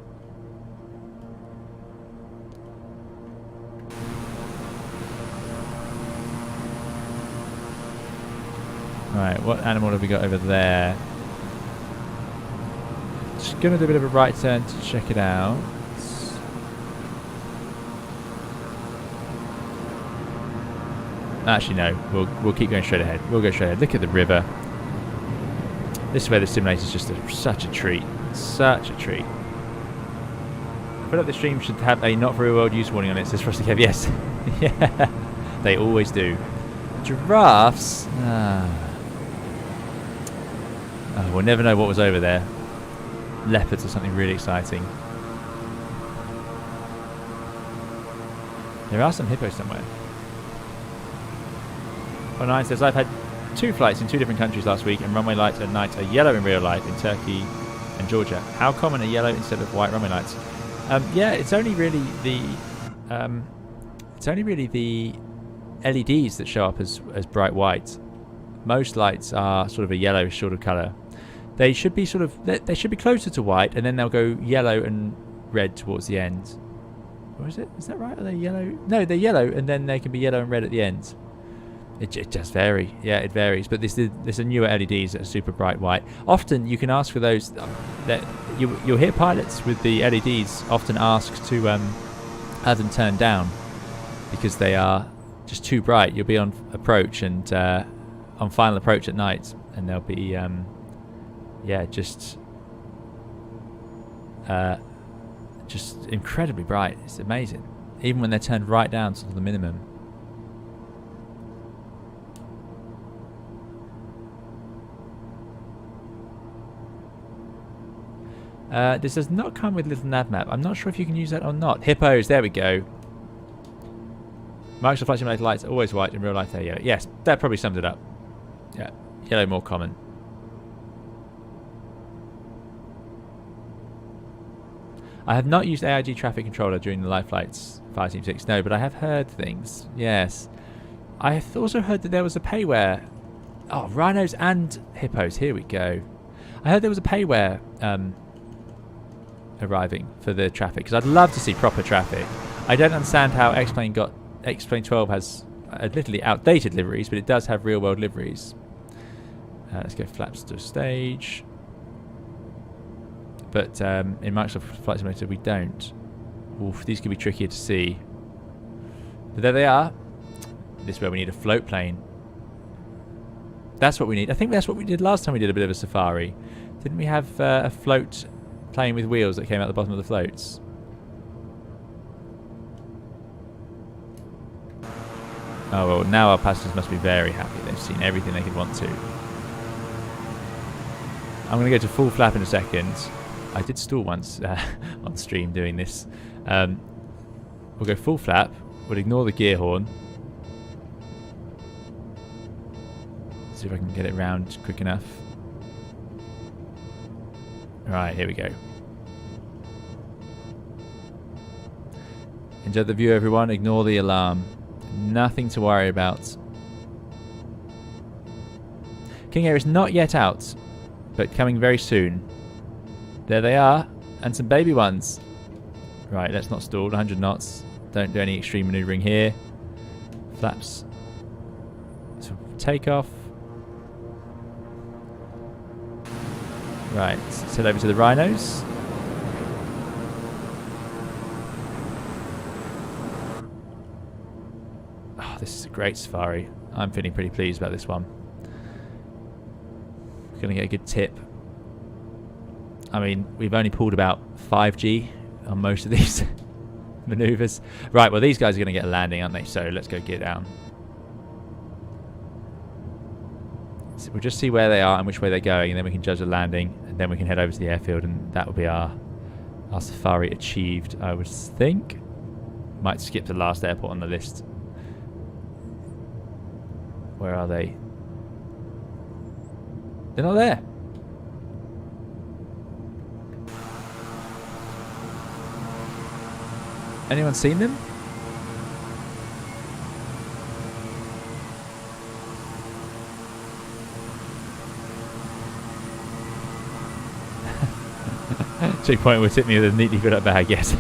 Right, what animal have we got over there? Just going to do a bit of a right turn to check it out. Actually, no. We'll keep going straight ahead. We'll go straight ahead. Look at the river. This is where the simulator is just such a treat. Such a treat. I feel like the stream should have a not for real world use warning on it. It says Frosty Kev. Yes. Yeah. They always do. Giraffes. Oh, we'll never know what was over there. Leopards or something really exciting. There are some hippos somewhere. Online says, I've had 2 flights in 2 different countries last week, and runway lights at night are yellow in real life in Turkey and Georgia. How common are yellow instead of white runway lights? Yeah, it's only really the LEDs that show up as bright white. Most lights are sort of a yellowish sort of colour. They should be they should be closer to white, and then they'll go yellow and red towards the end. Or is it? Is that right? Are they yellow? No, they're yellow, and then they can be yellow and red at the end. It does vary. Yeah, it varies. But there's a newer LEDs that are super bright white. Often you can ask for those. That you'll hear pilots with the LEDs often ask to have them turned down because they are just too bright. You'll be on approach and on final approach at night, and they'll be just incredibly bright. It's amazing, even when they're turned right down to the minimum. This does not come with little nav map. I'm not sure if you can use that or not. Hippos, there we go. Microsoft Flight Simulator lights are always white, in real life they're yellow. Yes, that probably sums it up. Yeah, yellow more common. I have not used AIG traffic controller during the live flights, Fire Team 6. No, but I have heard things. Yes. I have also heard that there was a payware. Oh, rhinos and hippos. Here we go. I heard there was a payware arriving for the traffic, because I'd love to see proper traffic. I don't understand how X-Plane 12 has admittedly outdated liveries, but it does have real world liveries. Let's go flaps to stage. But in Microsoft Flight Simulator we don't. Oof, these could be trickier to see. But there they are. This is where we need a float plane. That's what we need. I think that's what we did last time we did a bit of a safari. Didn't we have a float plane with wheels that came out the bottom of the floats? Oh, well, now our passengers must be very happy. They've seen everything they could want to. I'm going to go to full flap in a second. I did stall once on stream doing this. We'll go full flap. We'll ignore the gear horn. See if I can get it round quick enough. Right, here we go. Enjoy the view, everyone. Ignore the alarm. Nothing to worry about. King Air is not yet out, but coming very soon. There they are, and some baby ones. Right, let's not stall. 100 knots. Don't do any extreme manoeuvring here. Flaps. So take off. Right, let's head over to the rhinos. Oh, this is a great safari. I'm feeling pretty pleased about this one. We're going to get a good tip. I mean, we've only pulled about 5G on most of these maneuvers. Right, well, these guys are going to get a landing, aren't they? So let's go gear down. So we'll just see where they are and which way they're going, and then we can judge the landing, and then we can head over to the airfield, and that will be our safari achieved, I would think. Might skip the last airport on the list. Where are they? They're not there. Anyone seen them? Checkpoint would tip me with a neatly put up bag, yes.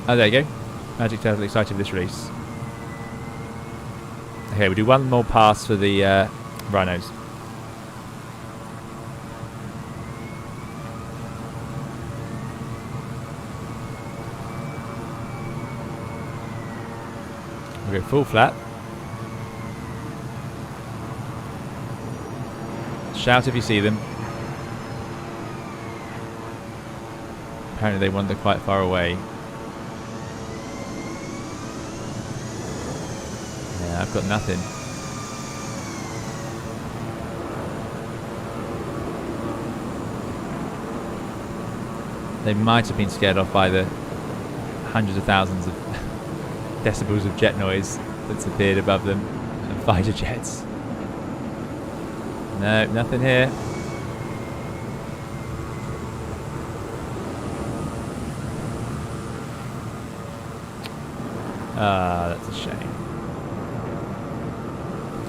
Oh, there you go. Magic Turtle excited for this release. Okay, we'll do one more pass for the rhinos. We'll go full flap. Shout if you see them. Apparently they wander quite far away. Yeah, I've got nothing. They might have been scared off by the hundreds of thousands of decibels of jet noise that's appeared above them and fighter jets. No, nothing here. Ah, that's a shame.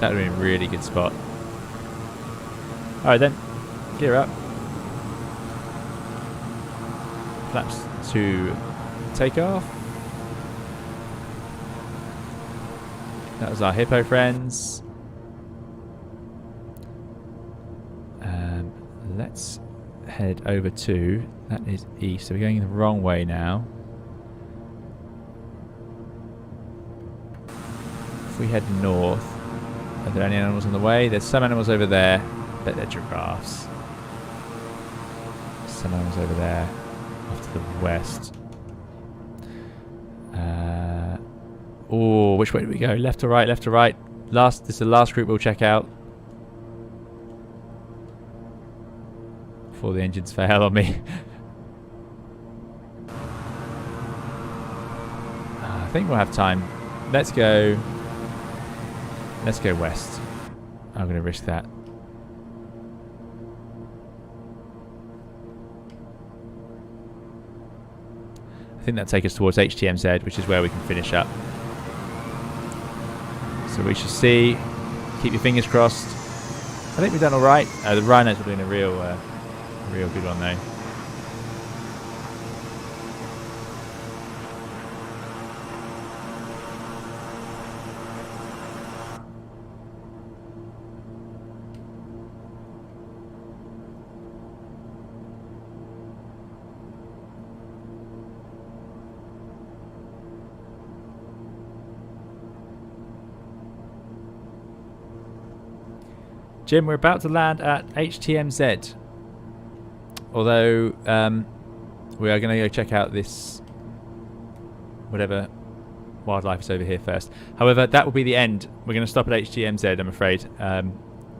That would have been a really good spot. Alright then, gear up. Flaps to take off. That was our hippo friends. Let's head over to, that is east, so we're going the wrong way now. If we head north, are there any animals on the way? There's some animals over there, but they're giraffes. Some animals over there, off to the west. Oh, which way do we go? Left to right, left to right. This is the last group we'll check out. Before the engines fail on me. I think we'll have time. Let's go west. I'm going to risk that. I think that'll take us towards HTMZ, which is where we can finish up. So we shall see. Keep your fingers crossed. I think we've done alright. The rhinos were doing a real good one though. Jim, we're about to land at HTMZ. Although we are going to go check out this whatever wildlife is over here first. However, that will be the end. We're going to stop at HTMZ, I'm afraid,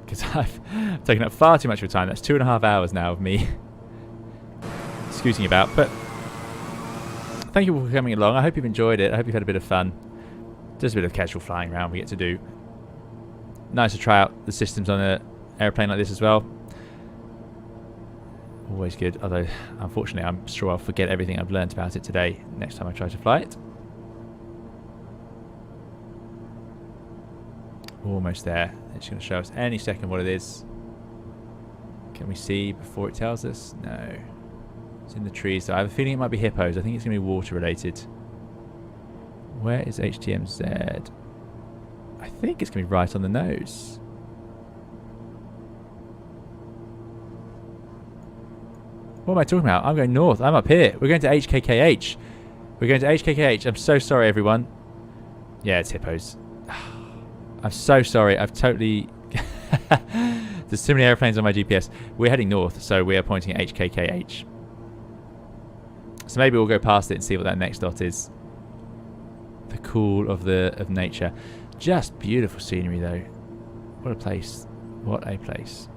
because I've taken up far too much of your time. That's 2.5 hours now of me scooting about. But thank you all for coming along. I hope you've enjoyed it. I hope you've had a bit of fun. Just a bit of casual flying around we get to do. Nice to try out the systems on an airplane like this as well. Always good, although unfortunately I'm sure I'll forget everything I've learned about it today next time I try to fly it. Almost there. It's going to show us any second what it is. Can we see before it tells us? No. It's in the trees. So I have a feeling it might be hippos. I think it's going to be water related. Where is HTMZ? I think it's going to be right on the nose. What am I talking about? I'm going north. I'm up here. We're going to HKKH. We're going to HKKH. I'm so sorry, everyone. Yeah, it's hippos. I'm so sorry. I've totally... There's too many airplanes on my GPS. We're heading north, so we are pointing at HKKH. So maybe we'll go past it and see what that next dot is. The cool of nature. Just beautiful scenery, though. What a place. What a place.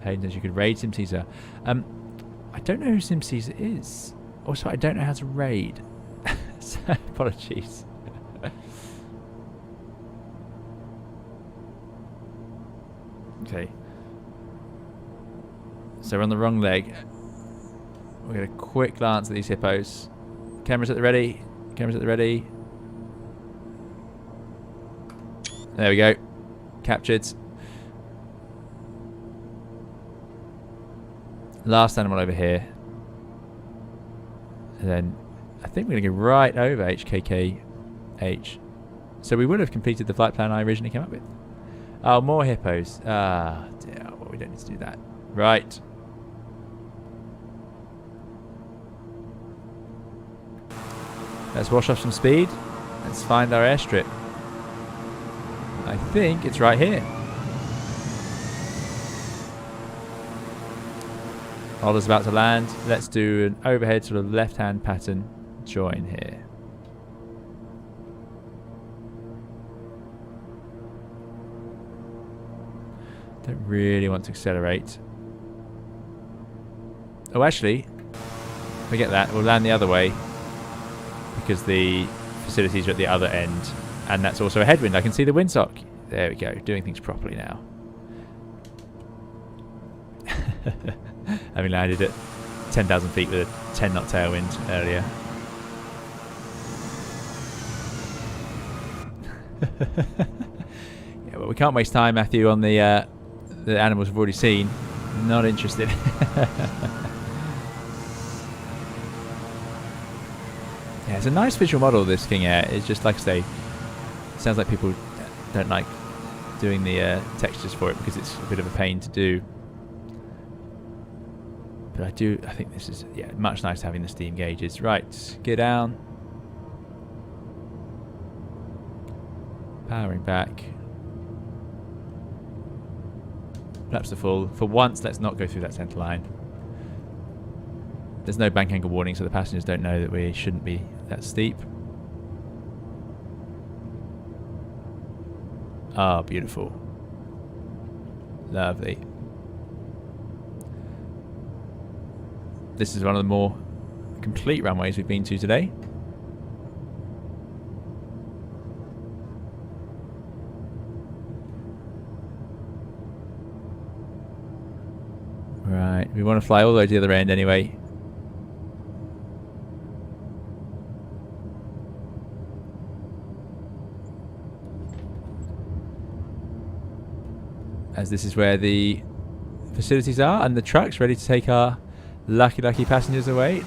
Hayden says you could raid SimCaesar. I don't know who SimCaesar is. Also, I don't know how to raid. So, apologies. Okay. So we're on the wrong leg. We'll get a quick glance at these hippos. Cameras at the ready. Cameras at the ready. There we go. Captured. Last animal over here. And then I think we're going to go right over HKKH. So we would have completed the flight plan I originally came up with. Oh, more hippos. Ah, dear. Well, we don't need to do that. Right. Let's wash off some speed. Let's find our airstrip. I think it's right here. Holder's about to land. Let's do an overhead sort of left-hand pattern join here. Don't really want to accelerate. Oh, actually, forget that. We'll land the other way because the facilities are at the other end, and that's also a headwind. I can see the windsock. There we go. Doing things properly now. Having landed at 10,000 feet with a 10 knot tailwind earlier. Yeah, well, we can't waste time, Matthew, on the animals we've already seen. Not interested. Yeah, it's a nice visual model, this King Air. It's just, like I say, it sounds like people don't like doing the textures for it because it's a bit of a pain to do. But I think this is, yeah, much nicer having the steam gauges. Right, get down. Powering back. Flaps are full. For once, let's not go through that centre line. There's no bank angle warning, so the passengers don't know that we shouldn't be that steep. Ah, beautiful. Lovely. This is one of the more complete runways we've been to today. Right, we want to fly all the way to the other end anyway. As this is where the facilities are and the trucks ready to take our lucky passengers away.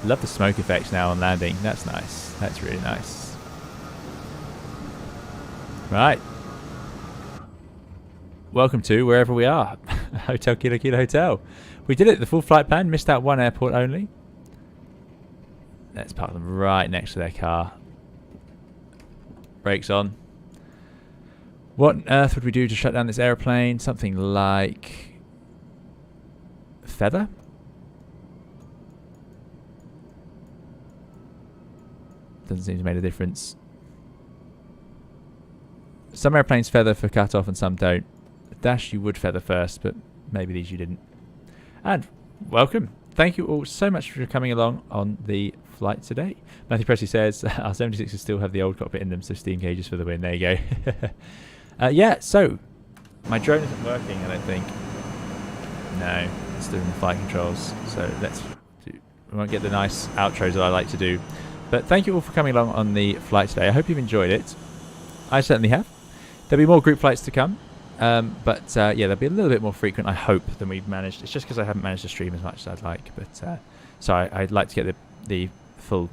Love the smoke effects now on landing. That's nice. That's really nice. Right. Welcome to wherever we are. Hotel Kilo Kilo Hotel. We did it. The full flight plan. Missed out one airport only. Let's park them right next to their car. Brakes on. What on earth would we do to shut down this aeroplane? Something like feather? Doesn't seem to make a difference. Some airplanes feather for cut-off and some don't. Dash you would feather first, but maybe these you didn't. And welcome. Thank you all so much for coming along on the flight today. Matthew Presley says, our 76s still have the old cockpit in them, so steam gauges for the win. There you go. Yeah, so my drone isn't working, I don't think. No, it's still in the flight controls. So we won't get the nice outros that I like to do. But thank you all for coming along on the flight today. I hope you've enjoyed it. I certainly have. There'll be more group flights to come. Yeah, they'll be a little bit more frequent, I hope, than we've managed. It's just because I haven't managed to stream as much as I'd like. But so I'd like to get the full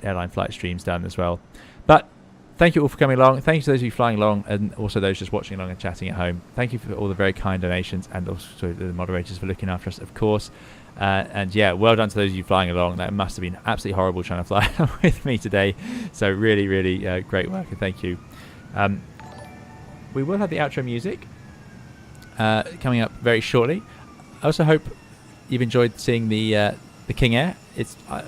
airline flight streams done as well. But thank you all for coming along. Thank you to those of you flying along and also those just watching along and chatting at home. Thank you for all the very kind donations and also the moderators for looking after us, of course. And yeah, well done to those of you flying along. That must have been absolutely horrible trying to fly with me today. So really, really great work and thank you. We will have the outro music coming up very shortly. I also hope you've enjoyed seeing the King Air. I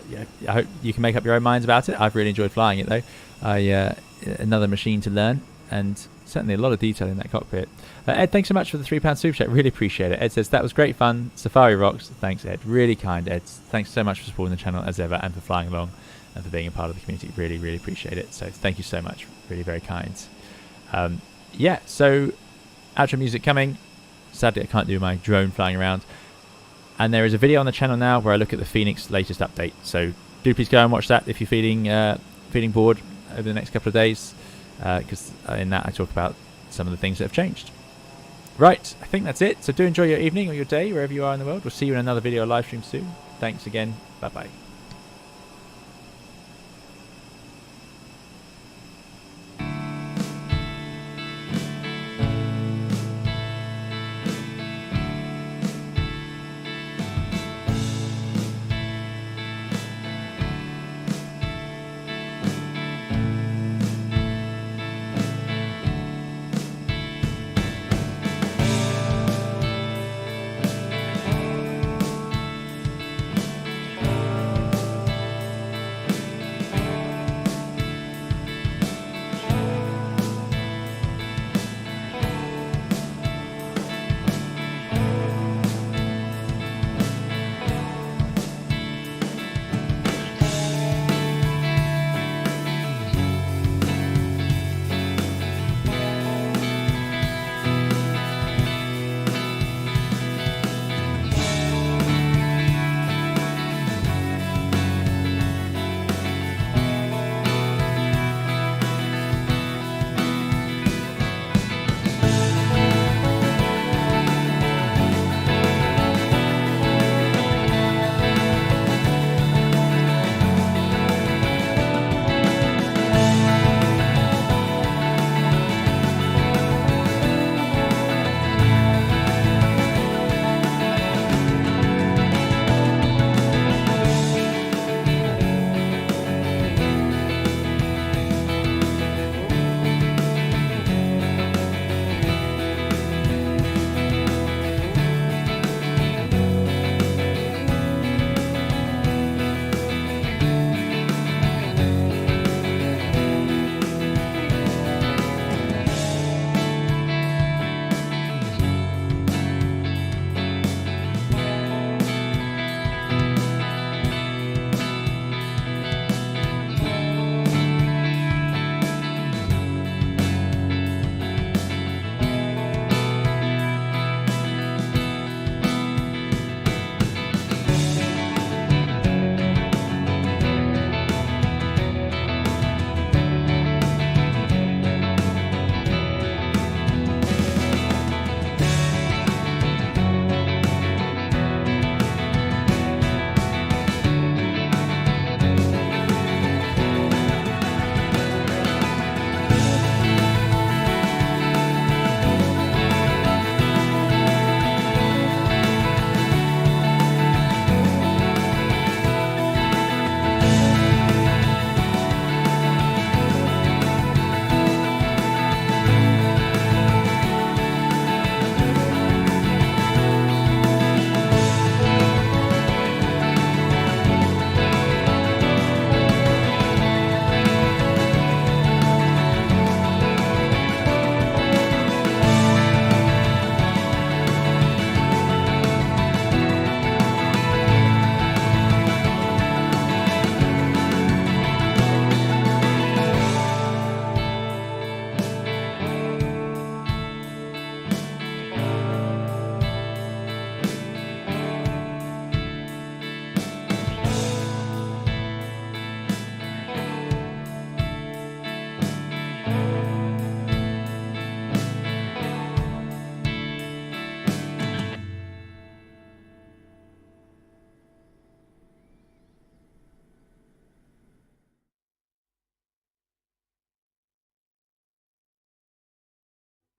hope you can make up your own minds about it. I've really enjoyed flying it though. Another machine to learn, and certainly a lot of detail in that cockpit. Ed, thanks so much for the £3 super chat. Really appreciate it. Ed says that was great fun. Safari rocks. Thanks, Ed. Really kind, Ed. Thanks so much for supporting the channel as ever and for flying along and for being a part of the community. Really, really appreciate it. So thank you so much. Really very kind. Yeah, so outro music coming. Sadly, I can't do my drone flying around. And there is a video on the channel now where I look at the Phoenix latest update. So do please go and watch that if you're feeling bored over the next couple of days. Because in that I talk about some of the things that have changed. Right, I think that's it. So do enjoy your evening or your day wherever you are in the world. We'll see you in another video or live stream soon. Thanks again. Bye-bye.